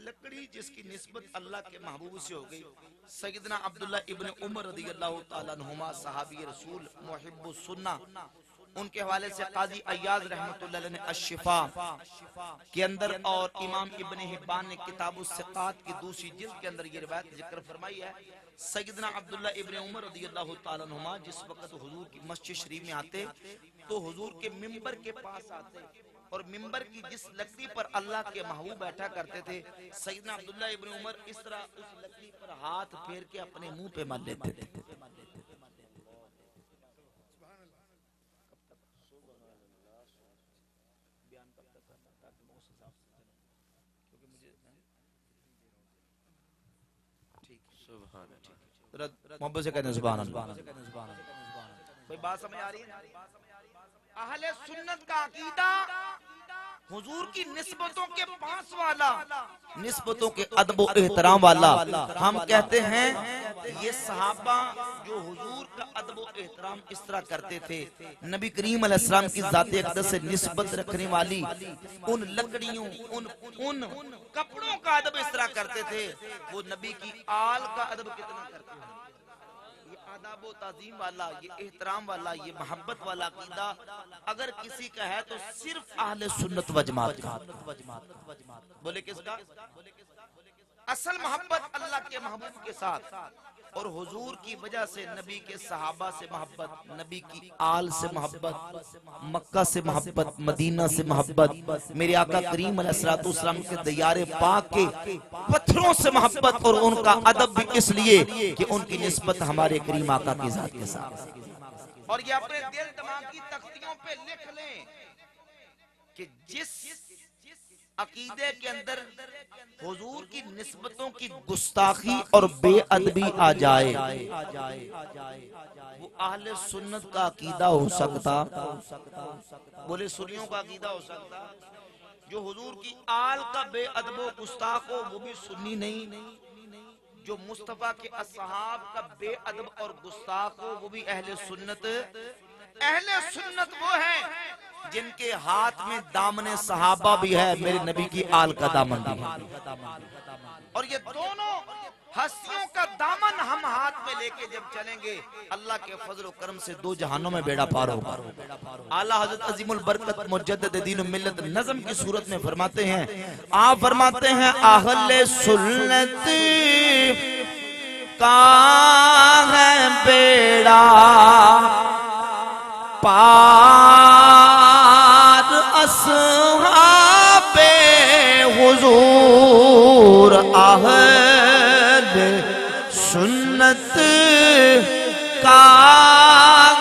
لکڑی جس کی نسبت اللہ کے محبوب سے ہو گئی، سیدنا عبداللہ ابن عمر رضی اللہ تعالیٰ عنہما صحابی رسول محب السنہ، ان کے حوالے سے قاضی عیاض رحمت اللہ علیہ نے الشفا کے اندر اور امام ابن حبان نے کتاب الثقات کی دوسری جلد کے اندر یہ روایت ذکر فرمائی ہے، سیدنا عبداللہ ابن عمر رضی اللہ تعالیٰ عنہما جس وقت حضور کی مسجد شریف میں آتے تو حضور کے ممبر کے پاس آتے، اور ممبر کی جس لکڑی پر اللہ کے محبوب بیٹھا کرتے تھے، سیدنا عبداللہ ابن عمر اس طرح اس لکڑی پر ہاتھ پھیر کے اپنے منہ پہ مل لیتے تھے۔ محبت سے کہتے ہیں سبحان اللہ۔ کوئی بات سمجھ آ رہی ہے؟ اہل سنت کا عقیدہ حضور کی نسبتوں کے پاس والا، نسبتوں کے ادب و احترام والا، ہم کہتے ہیں یہ صحابہ جو حضور کا ادب و احترام اس طرح کرتے تھے، نبی کریم علیہ السلام کی ذات اقدس سے نسبت رکھنے والی ان لکڑیوں، ان کپڑوں کا ادب اس طرح کرتے تھے، وہ نبی کی آل کا ادب کتنا کرتے ہیں۔ یہ آداب و تعظیم والا، یہ احترام والا، یہ محبت والا عقیدہ اگر کسی کا ہے تو صرف اہل سنت و جماعت کا۔ بولے کس کا؟ اصل محبت اللہ کے محبوب کے ساتھ، اور حضور کی وجہ سے نبی کے صحابہ سے محبت، نبی کی آل سے محبت، مکہ سے محبت، مدینہ سے محبت، میرے آقا کریم علیہ السلام کے دیار پاک کے پتھروں سے محبت، اور ان کا ادب بھی اس لیے کہ ان کی نسبت ہمارے کریم آقا کی ذات کے ساتھ۔ اور یہ اپنے دل دماغ کی تختیوں پہ لکھ لیں کہ جس عقیدے کے اندر حضور کی نسبتوں کی گستاخی اور بے ادبی آ جائے وہ اہل سنت کا عقیدہ ہو سکتا؟ بولے سنیوں کا عقیدہ ہو سکتا؟ جو حضور کی آل کا بے ادب و گستاخ ہو وہ بھی سنی نہیں، جو مصطفیٰ کے اصحاب کا بے ادب اور گستاخ ہو وہ بھی اہل سنت۔ اہل سنت وہ ہیں جن کے ہاتھ میں دامن صحابہ بھی ہے، میرے نبی کی آل کا دامن بھی ہے، اور یہ دونوں ہستیوں کا دامن ہم ہاتھ میں لے کے جب چلیں گے اللہ کے فضل و کرم سے دو جہانوں میں بیڑا پار ہوگا۔ اعلیٰ حضرت عظیم البرکت مجدد دین و ملت نظم کی صورت میں فرماتے ہیں، آپ فرماتے ہیں اہل سنت کا ہے بیڑا پار اصحاب حضور، اہل سنت کا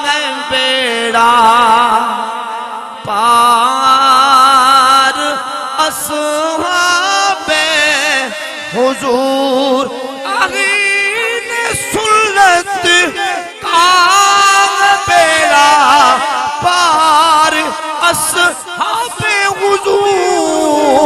ہے بیڑا پار اصحاب حضور، اہل سنت کا بیڑا پار اصحاب حضور،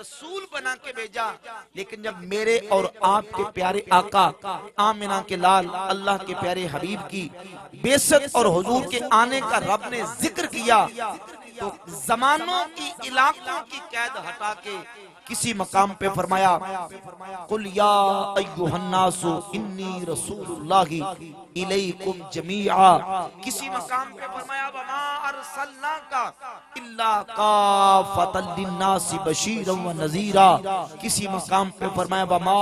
رسول بنا کے بھیجا، لیکن جب میرے اور آپ کے پیارے آقا آمنہ کے لال اللہ کے پیارے حبیب کی بعثت اور حضور کے آنے کا رب نے ذکر کیا تو زمانوں کی علاقوں کی قید ہٹا کے کسی مقام پہ فرمایا قل یا ایھا الناس انی رسول اللہ الیکم جمیعا، کسی مقام پہ فرمایا وما ارسلناک الا کافۃ للناس بشیرا ونذیرا، کسی مقام پہ فرمایا وما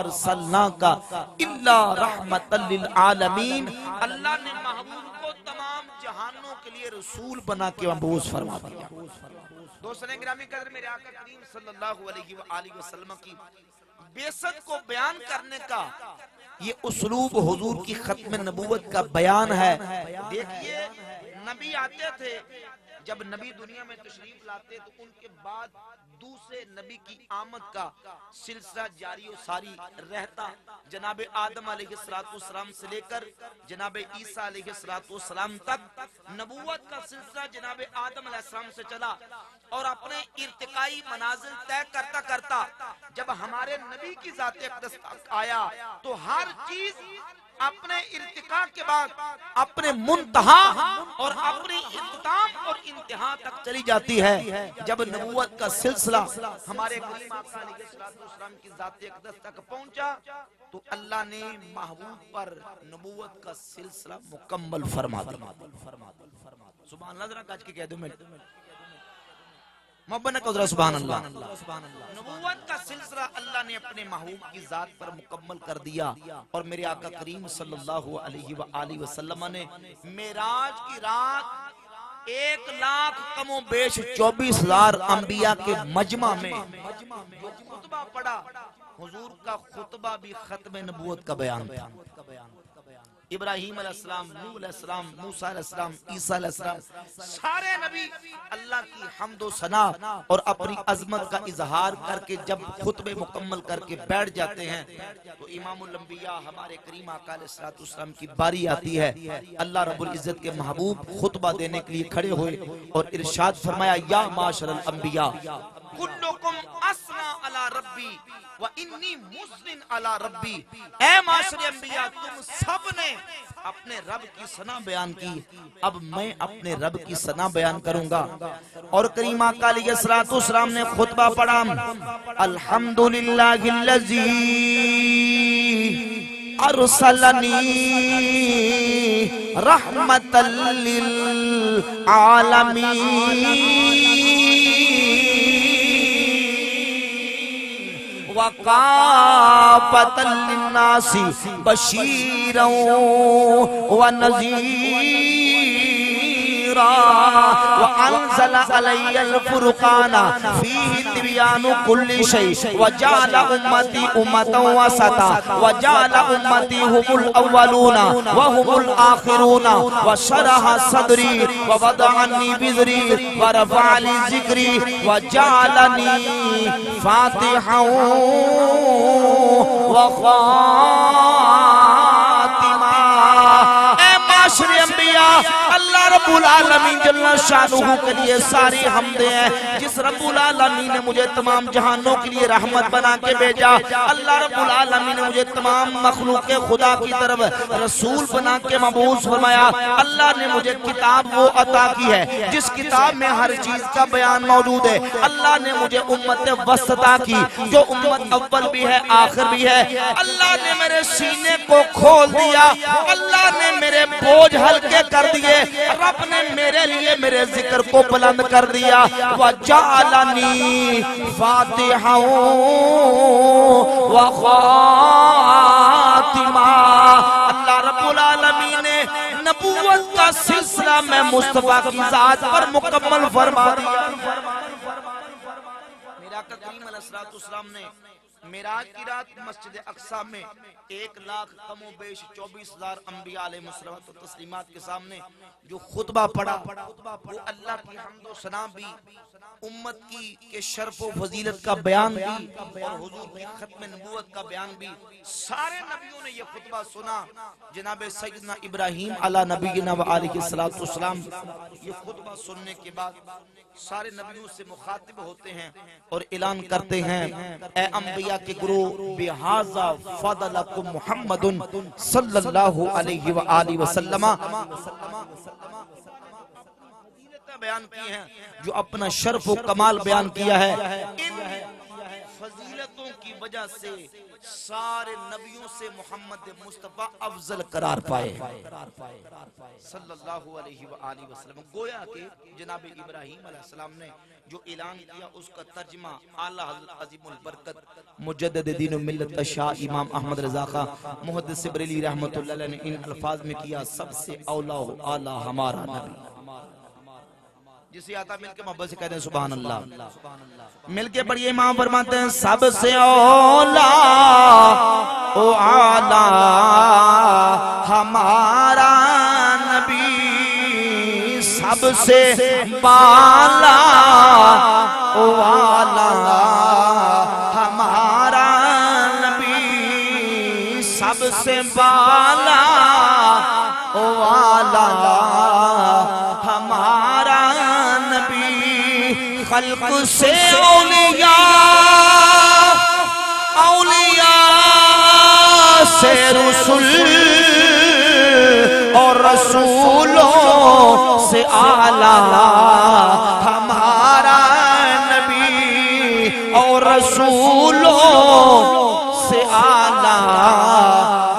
ارسلناک الا رحمۃ للعالمین، اللہ نے محبوب کو تمام جہانوں کے لیے رسول بنا کے مبعوث فرما دیا۔ دوستان گرامی قدر، میرے آقا کریم صلی اللہ علیہ وآلہ وسلم کی بعثت کو بیان کرنے کا یہ اسلوب حضور کی ختم نبوت کا بیان ہے۔ دیکھیے نبی آتے تھے، جب نبی دنیا میں تشریف لاتے تو ان کے بعد دوسرے نبی کی آمد کا سلسلہ جاری و ساری رہتا۔ جناب آدم علیہ السلام سے لے کر جناب عیسیٰ علیہ السلام تک نبوت کا سلسلہ جناب آدم علیہ السلام سے چلا، اور اپنے ارتقائی منازل طے کرتا کرتا جب ہمارے نبی کی ذات اقدس آیا تو ہر چیز اپنے ارتقاء کے بعد اپنے منتہا اور اپنی اختتام اور انتہا تک چلی جاتی ہے۔ جب نبوت کا سلسلہ ہمارے کریم آقا علیہ السلام کی ذات اقدس تک پہنچا تو اللہ نے محبوب پر نبوت کا سلسلہ مکمل فرما دیا۔ سبحان اللہ، ذرا کاج کے کہہ دو میں محبت کو ذرا سبحان اللہ۔ نبوت کا سلسلہ اللہ نے اپنے محبوب کی ذات پر مکمل کر دیا، اور میرے آقا کریم صلی اللہ علیہ وآلہ وسلم نے معراج کی رات 1,00,000 کم و بیش 24,000 انبیاء کے مجمع میں جو خطبہ پڑھا، حضور کا خطبہ بھی ختم نبوت کا بیان تھا۔ ابراہیم علیہ السلام، نوح علیہ السلام، موسیٰ علیہ السلام، عیسیٰ علیہ السلام، سارے نبی اللہ کی حمد و ثنا اور اپنی عظمت کا اظہار کر کے جب خطبے مکمل کر کے بیٹھ جاتے ہیں تو امام الانبیاء ہمارے کریم آقا علیہ السلام کی باری آتی ہے۔ اللہ رب العزت کے محبوب خطبہ دینے کے لیے کھڑے ہوئے اور ارشاد فرمایا یا معاشر الانبیاء کلکم اسنا علی ربی وانی مسلم علی ربی، اے معاشر انبیاء تم سب نے اپنے رب کی ثنا بیان کی، اب میں اپنے رب کی ثنا بیان کروں گا۔ اور کریم آقا علیہ السلام نے خطبہ پڑھا الحمدللہ الذی ارسلنی رحمتا للعالمین وَقَافَةً لِلنَّاسِ بَشِيرًا وَنَذِيرًا وَأَنزَلَ عَلَيَّ الْفُرْقَانَ فِيهِ تِبْيَانُ كُلِّ شَيْءٍ وَجَعَلَ أُمَّتِي أُمَّةً وَسَطًا وَجَعَلَ أُمَّتِي هُمُ الْأَوَّلُونَ وَهُمُ الْآخِرُونَ وَشَرَحَ صَدْرِي وَوَضَعَ عَنِّي وِزْرِي وَرَفَعَ لِي ذِكْرِي وَجَعَلَنِي فَاتِحًا وخاتما۔ اے معاشر انبیاء، اللہ رب العالمین جل شانہ کے لیے ساری حمدیں ہیں، جس رب العالمین نے مجھے تمام جہانوں کے لیے رحمت بنا کے بھیجا۔ اللہ رب العالمین نے مجھے تمام مخلوق خدا کی طرف رسول بنا کے مبعوث فرمایا۔ اللہ نے مجھے کتاب وہ عطا کی ہے جس کتاب میں ہر چیز کا بیان موجود ہے۔ اللہ نے مجھے امت وسط عطا کی جو امت اول بھی ہے آخر بھی ہے۔ اللہ نے میرے سینے کو کھول دیا، اللہ نے میرے بوجھ ہلکے کر دیے، رب نے میرے لیے میرے ذکر کو بلند کر دیا۔ وَجَعَلَنِي فَاتِحًا وَخَاتِمًا۔ اللہ رب العالمین نے نبوت کا سلسلہ میں مصطفیٰ کی ذات پر مکمل فرما دیا۔ میرا آقا کریم علیہ السلام نے معراج کی رات مسجد اقصی میں 1,00,000 کم و بیش 24,000 انبیاء علیہ الصلوۃ والتسلیمات کے سامنے جو خطبہ پڑھا وہ اللہ کی حمد و ثنا بھی، امت کی کے شرف و فضیلت کا بیان بھی اور حضور کی ختم نبوت کا بیان بھی۔ سارے نبیوں نے یہ خطبہ سنا۔ جناب سیدنا ابراہیم علی نبینا و علیہ السلام یہ خطبہ سننے کے بعد سارے نبیوں سے مخاطب ہوتے ہیں اور اعلان کرتے ہیں، اے انبیاء کے گروہ، بہذا فضلکم محمد صلی اللہ علیہ وآلہ وسلم، بیان کی ہیں جو اپنا شرف و کمال بیان کیا ہے۔ ان فضیلتوں کی وجہ سے سارے نبیوں سے محمد مصطفیٰ افضل قرار پائے صلی اللہ علیہ وآلہ وسلم۔ گویا کہ جناب ابراہیم علیہ السلام نے جو اعلان کیا اس کا ترجمہ اعلیٰ حضرت عظیم البرکت مجدد دین و ملت شاہ امام احمد رضا خان محدث بریلوی رحمۃ اللہ علیہ نے ان الفاظ میں کیا، سب سے اولا و اعلیٰ ہمارا نبی۔ جسے آتا مل کے محبت سے کہتے ہیں سبحان اللہ، مل کے پڑھئے امام فرماتے ہیں، سب سے اولا و اعلیٰ ہمارا نبی، سب سے بالا و اعلیٰ ہمارا نبی، سب سے بالا و اعلیٰ ہمارا نبی، خلق سے اولیاء، اولیاء سے رسول اور رسولوں سے اعلیٰ ہمارا نبی، اور رسولوں سے اعلیٰ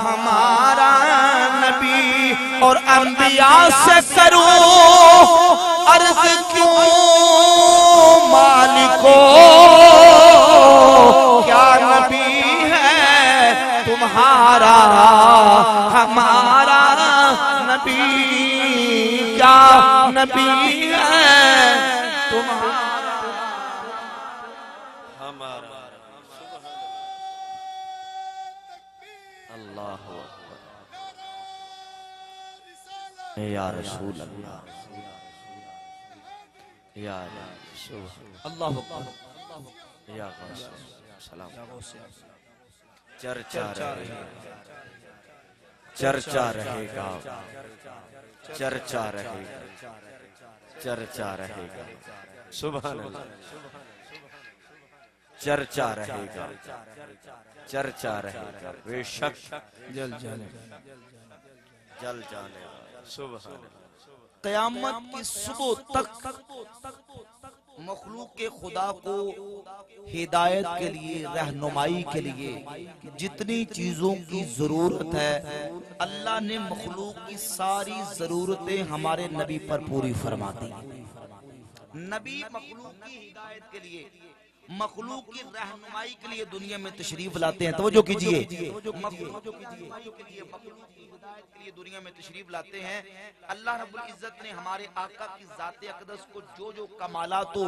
ہمارا نبی، اور انبیاء سے کروں عرض کیوں مالکو، کیا نبی ہے تمہارا ہمارا نبی، کیا نبی ہے تمہارا ہمارا۔ اللہ یا رسول اللہ، یا رسول اللہ یا غوث سلام، چرچا رہے گا، چرچا رہے گا، چرچا رہے گا، چرچا رہے گا، سبحان اللہ، چرچا رہے گا، چرچا رہے گا، بے شک جل جانے جل جانے والا، سبحان اللہ۔ قیامت کی صبح تک مخلوق خدا کو ہدایت کے لیے، رہنمائی کے لیے جتنی چیزوں کی ضرورت ہے اللہ نے مخلوق کی ساری ضرورتیں ہمارے نبی پر پوری فرما دی۔ نبی مخلوق کی ہدایت کے لیے، مخلوق کی رہنمائی کے لیے دنیا میں تشریف لاتے ہیں۔ توجہ کیجئے، مخلوق کی رہنمائی کے لیے، مخلوق کی ہدایت کے لیے دنیا میں تشریف لاتے ہیں۔ اللہ رب العزت نے ہمارے آقا کی ذات اقدس کو جو جو کمالات و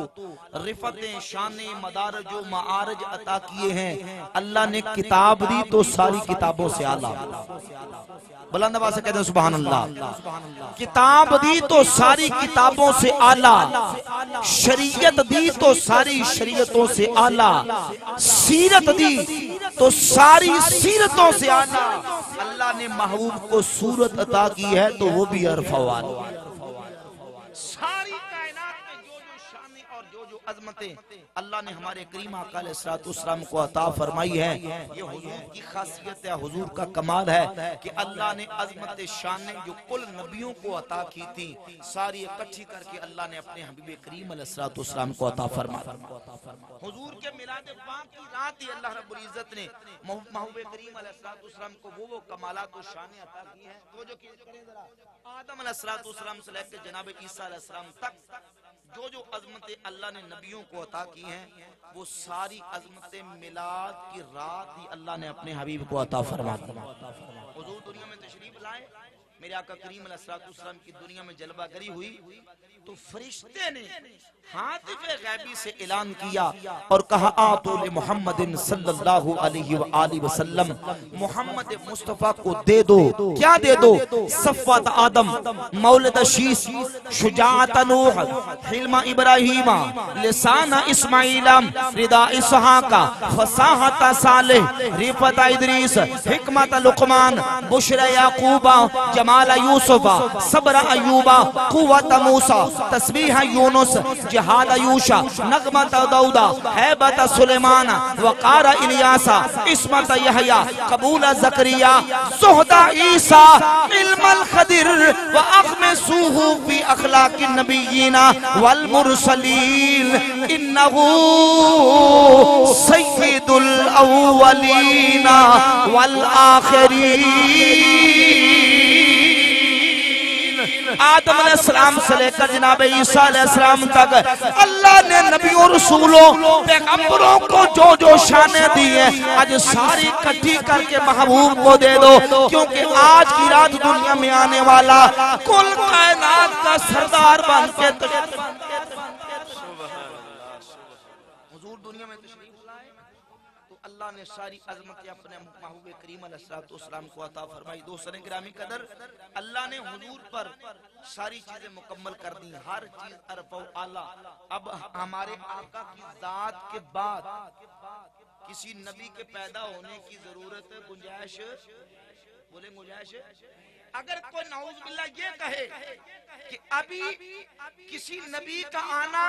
رفتیں، شانیں، مدارج و معارج عطا کیے ہیں، اللہ نے کتاب دی تو ساری کتابوں سے اعلیٰ، بلند آواز سے کہتے ہیں سبحان اللہ، کتاب دی تو ساری کتابوں سے اعلیٰ، شریعت دی تو ساری شریعتوں سے اعلیٰ، سیرت دی تو ساری سیرتوں سے اعلیٰ۔ اللہ نے محبوب کو صورت عطا کی ہے تو وہ بھی عرف والا۔ ساری کائنات میں جو جو شانیں اور جو جو عظمتیں اللہ نے ہمارے کریم آقا علیہ السلام کو عطا فرمائی ہے، یہ حضور کی خاصیت ہے، حضور کا کمال ہے کہ اللہ نے عظمت شانیں جو کل نبیوں کو عطا کی تھی ساری اکٹھی کر کے اللہ نے اپنے حبیب کریم علیہ السلام کو عطا فرمایا۔ حضور کے میلاد پاک کی رات ہی اللہ رب العزت نے محبوب کریم علیہ السلام کو وہ کمالات و شانیں عطا کی ہیں۔ وہ جو آدم علیہ السلام سے لے کے جناب عیسیٰ علیہ السلام تک جو جو عظمتیں اللہ نے نبیوں کو عطا کی ہیں وہ ساری عظمتیں میلاد کی رات ہی اللہ نے اپنے حبیب کو عطا فرما دی۔ حضور دنیا میں تشریف لائے میرے آقا کریم علیہ السلام کی دنیا میں جلوہ گری ہوئی تو فرشتے نے ہاتف غیبی سے اعلان کیا اور کہا آتو لمحمد صلی اللہ علیہ وآلہ وسلم، محمد مصطفیٰ کو دے دو، کیا دے دو؟ صفوت آدم، مولد شیس، شجاعت نوح، حلم ابراہیم، لسان اسماعیل، ردا اسحاق، فصاحت صالح، رفت ادریس، حکمت لقمان، بشر یعقوب، جمال یوسف، صبر ایوب، قوت موسیٰ، تسبیح یونس، جہاد یوشا، نغمت داؤدا، حیبت سلیمان، وقار الیاسا، عصمت یحییٰ، قبول زکریا، زہد عیسیٰ، علم الخضر، وَأَغْمِسُوهُ فِي أَخْلَاقِ النَّبِيِّينَ وَالْمُرْسَلِينَ إِنَّهُ سَيِّدُ الْأَوَّلِينَ وَالْآخِرِينَ۔ آدم علیہ السلام سے لے کر جناب عیسیٰ علیہ السلام تک اللہ نے نبیوں رسولوں پیغمبروں کو جو جو شانیں دی ہیں آج ساری کٹھی کر کے محبوب کو دے دو، کیونکہ آج کی رات دنیا میں آنے والا کل کائنات کا سردار بن کے حضور دنیا میں تشریف لائے تو اللہ نے ساری عظمتیں اپنے محبوب کریم علیہ السلام کو عطا فرمائی۔ دوستان گرامی قدر، اللہ نے حضور پر ساری چیزیں مکمل کر دی، ہر چیز عرف و اعلیٰ۔ اب ہمارے آقا کی ذات کے بعد کسی نبی کے پیدا ہونے کی ضرورت ہے؟ گنجائش بولے گنجائش؟ اگر کوئی نعوذ باللہ یہ کہے کہ ابھی کسی نبی کا آنا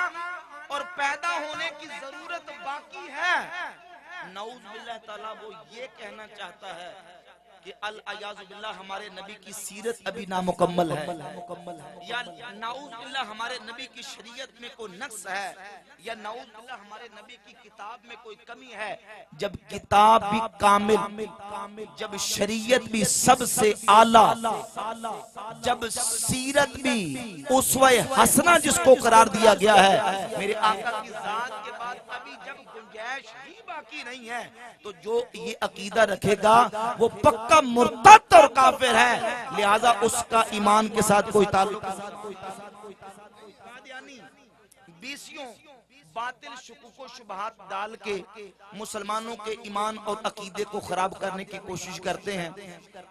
اور پیدا ہونے کی ضرورت باقی ہے، نعوذ باللہ تعالیٰ وہ یہ کہنا چاہتا ہے کہ العیاذ باللہ ہمارے نبی کی سیرت ابھی نامکمل ہے، یا نعوذ باللہ ہمارے نبی کی شریعت میں کوئی نقص ہے، یا نعوذ باللہ ہمارے نبی کی کتاب میں کوئی کمی ہے۔ جب کتاب بھی کامل، جب شریعت بھی سب سے اعلیٰ، جب سیرت بھی اسوہ حسنہ جس کو قرار دیا گیا ہے، میرے آقا کی ذات کے بعد ابھی جب گنجائش ہی باقی نہیں ہے تو جو یہ عقیدہ رکھے گا وہ پکا مرتد اور کافر ہے، لہذا اس کا ایمان کے ساتھ کوئی تعلق نہیں۔ بیسیوں باطل شکوک و شبہات ڈال کے مسلمانوں کے ایمان اور عقیدے کو خراب کرنے کی کوشش کرتے ہیں،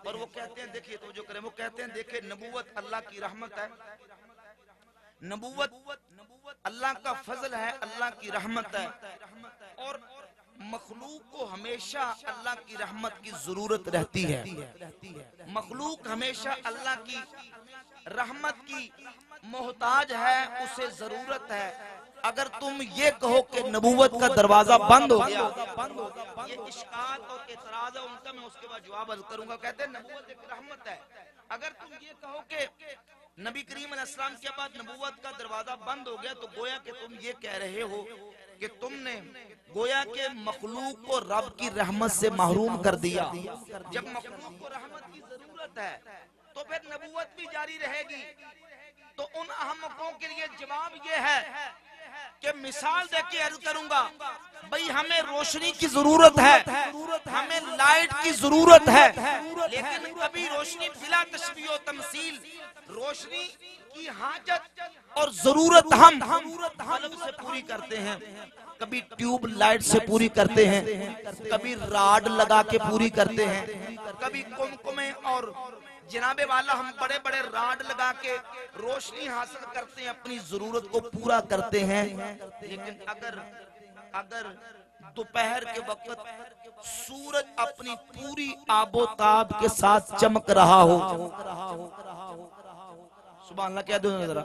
اور وہ کہتے ہیں دیکھئے تو جو کریں، وہ کہتے ہیں دیکھیں نبوت اللہ کی رحمت ہے، نبوت اللہ کا فضل ہے، اللہ کی رحمت ہے، اور مخلوق کو ہمیشہ اللہ کی رحمت کی ضرورت رہتی ہے، مخلوق ہمیشہ اللہ کی رحمت کی محتاج ہے، اسے ضرورت ہے۔ اگر تم یہ کہو کہ نبوت کا دروازہ بند ہو گیا، یہ اشکال اور اعتراض ہے ان کا، میں اس کے بعد جواب عرض کروں گا۔ کہتے ہیں نبوت ایک رحمت ہے، اگر تم یہ کہو کہ نبی کریم علیہ السلام کے بعد نبوت کا دروازہ بند ہو گیا تو گویا کہ تم یہ کہہ رہے ہو کہ تم نے گویا کہ مخلوق کو رب کی رحمت سے محروم کر دیا۔ جب مخلوق کو رحمت کی ضرورت ہے تو پھر نبوت بھی جاری رہے گی۔ تو ان احمقوں کے لیے جواب یہ ہے کہ مثال دے کے عرض کروں گا، بھئی ہمیں روشنی کی ضرورت ہے، ہمیں لائٹ کی ضرورت ہے، لیکن کبھی روشنی بلا تشبیہ و تمثیل، روشنی کی حاجت اور ضرورت ہم بلب سے پوری کرتے ہیں، کبھی ٹیوب لائٹ سے پوری کرتے ہیں، کبھی راڈ لگا کے پوری کرتے ہیں، کبھی کمکمے اور جناب والا ہم بڑے بڑے راڈ لگا کے روشنی حاصل کرتے ہیں، اپنی ضرورت کو پورا کرتے ہیں۔ لیکن اگر دوپہر کے وقت سورج اپنی پوری آب و تاب کے ساتھ چمک رہا ہو، سبحان اللہ کہہ دو ذرا،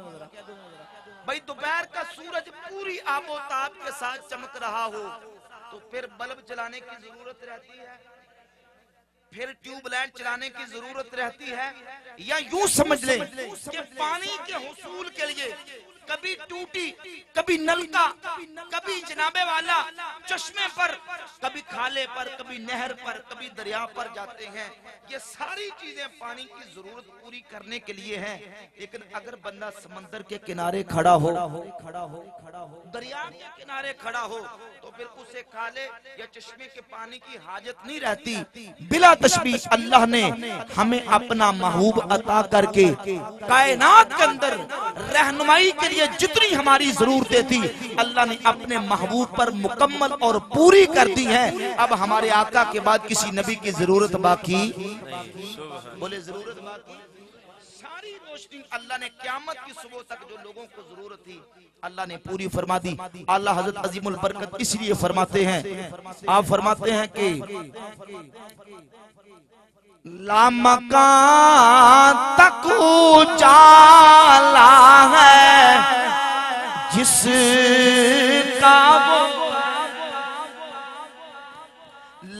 بھئی دوپہر کا سورج پوری آب و تاب کے ساتھ چمک رہا ہو تو پھر بلب چلانے کی ضرورت رہتی ہے، پھر ٹیوب لائٹ چلانے کی ضرورت رہتی ہے، یا یوں سمجھ لیں کہ پانی کے حصول کے لیے کبھی ٹوٹی، کبھی نلکا، کبھی جنابے والا چشمے پر، کبھی کھالے پر، کبھی نہر پر، کبھی دریا پر جاتے ہیں. یہ ساری چیزیں پانی کی ضرورت پوری کرنے کے لیے ہیں. لیکن اگر بندہ سمندر کے کنارے کھڑا ہو، دریا کے کنارے کھڑا ہو، تو پھر اسے کھالے یا چشمے کے پانی کی حاجت نہیں رہتی. بلا تشبیہ اللہ نے ہمیں اپنا محبوب عطا کر کے کائنات کے اندر رہنمائی کے لیے جتنی ہماری ضرورتیں تھی اللہ نے اپنے محبوب پر مکمل اور پوری کر دی ہیں. اب ہمارے آقا کے بعد کسی نبی کی ضرورت باقی بولے ضرورت باقی. ساری روشنی اللہ نے قیامت کی صبح تک جو لوگوں کو ضرورت تھی اللہ نے پوری فرما دی. اللہ حضرت عظیم البرکت اس لیے فرماتے ہیں، آپ فرماتے ہیں کہ لامکان تک اجالا ہے جس کا وہ،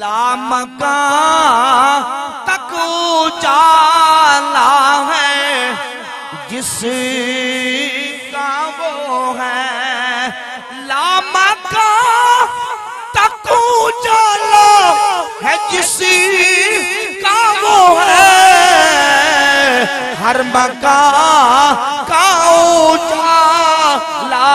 لامکان تک اجالا ہے جس کا وہ ہے، لامکان تک اجالا ہے جس کا وہ ہے، ہر مکان کا اجالا.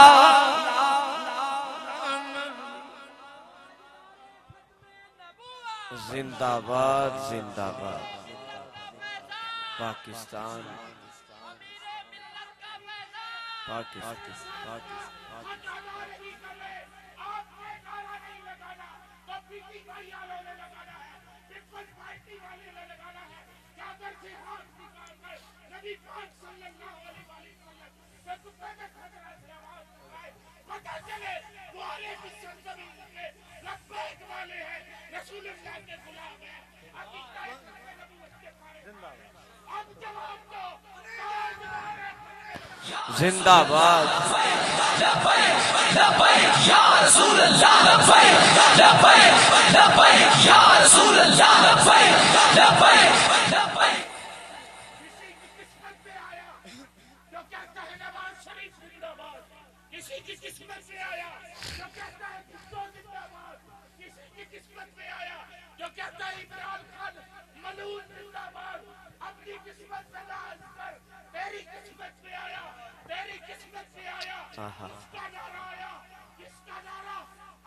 زندہ باد، زندہ باد پاکستان، پاکستان. زندہ باد. یا رسول اللہ لبیک لبیک لبیک یا رسول اللہ لبیک لبیک لبیک. کسی کی قسمت میں آیا جو کہتا ہے نواز شریف زندہ باد، کسی کی قسمت میں آیا جو کہتا ہے بھٹو زندہ باد، کسی کی قسمت میں آیا جو کہتا ہے عمران خان ملعون زندہ باد. اپنی قسمت میں ناز کر، تیری قسمت میں آیا، تیری قسمت میں آیا. اس کا نعرہ آیا، اس کا نعرہ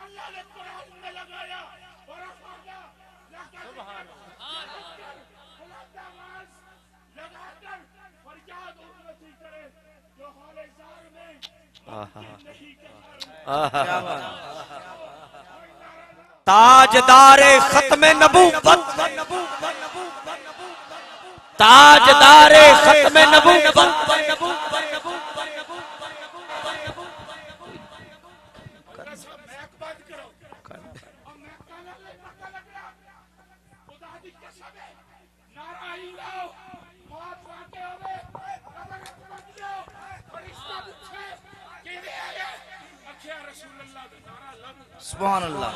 اللہ نے قرآن میں لگایا اور افاقہ سبحان اللہ بلند آواز لگا کر فریاد امتی کرے جو حال زار میں نہیں کرتا. تاجدار ختم نبوت، تاجدار ختم نبوت. سبحان اللہ.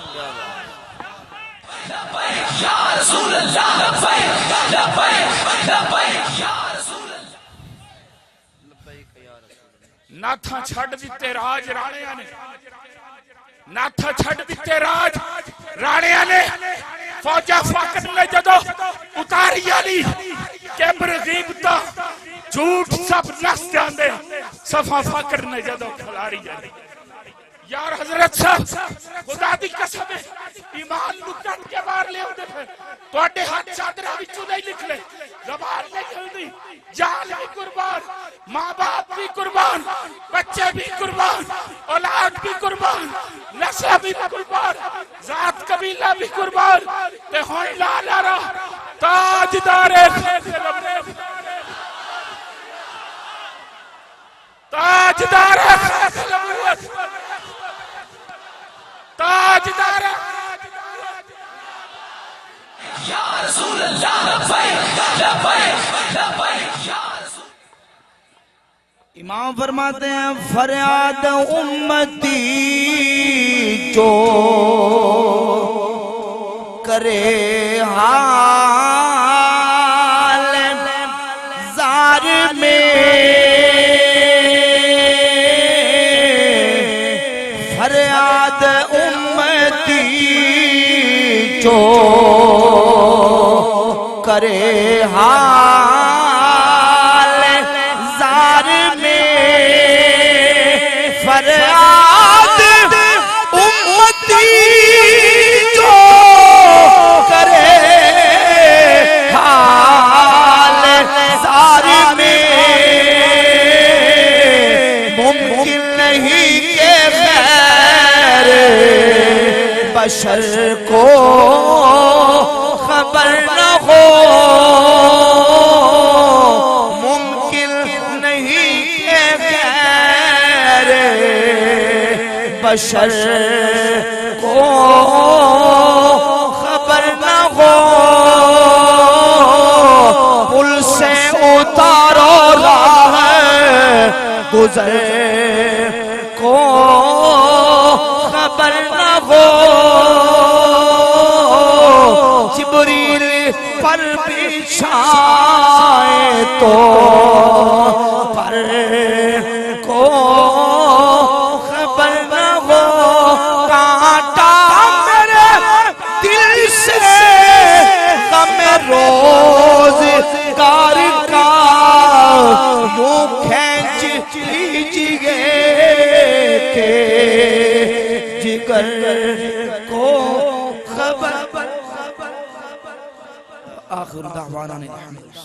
یا رسول اللہ لبیک لبیک لبیک یا رسول اللہ. ناتھا چھڑ دیتے راج راڑیاں نے، ناتھا چھڑ دیتے راج راڑیاں نے. فوجہ فاقت نے جدو اتاری آلی کیمبر غیبتا جھوٹ سب نس جاندے، صفا فقر نے جدو کھلاری جاندے. یار حضرت صاحب خدا دی قسم ہے ایمان لکن کے بار لے ہوتے پھر تو اٹھے ہاتھ چادرہ بھی چودہ لکھ لے، زبان نہیں ہلدی، جان بھی قربان، ماں باپ بھی قربان، بچے بھی قربان، اولاد بھی قربان، نسل بھی قربان، ذات قبیلہ بھی قربان. تے ہوئی لالا تاجدار تاجدار تاجدار یا رسول اللہ لبیک لبیک لبیک یا رسول. امام فرماتے ہیں فریاد امتی جو کرے حال زار میں کرے حال زار میں فریاد امتی جو کرے حال زار میں ممکن نہیں کہ خیر بشر کو خبر نہ ہو ممکن نہیں کہ خیر بشر کو خبر نہ ہو پل سے اتارو راہ گزر کو خبر نہ ہو جبریل پر بچھائے تو پر کو خبر نہ ہو کانٹا میرے دل سے غم روز گار کا منہ کھینچ لیجئے کہ جگر کو خبر آخر دعوانا الحمد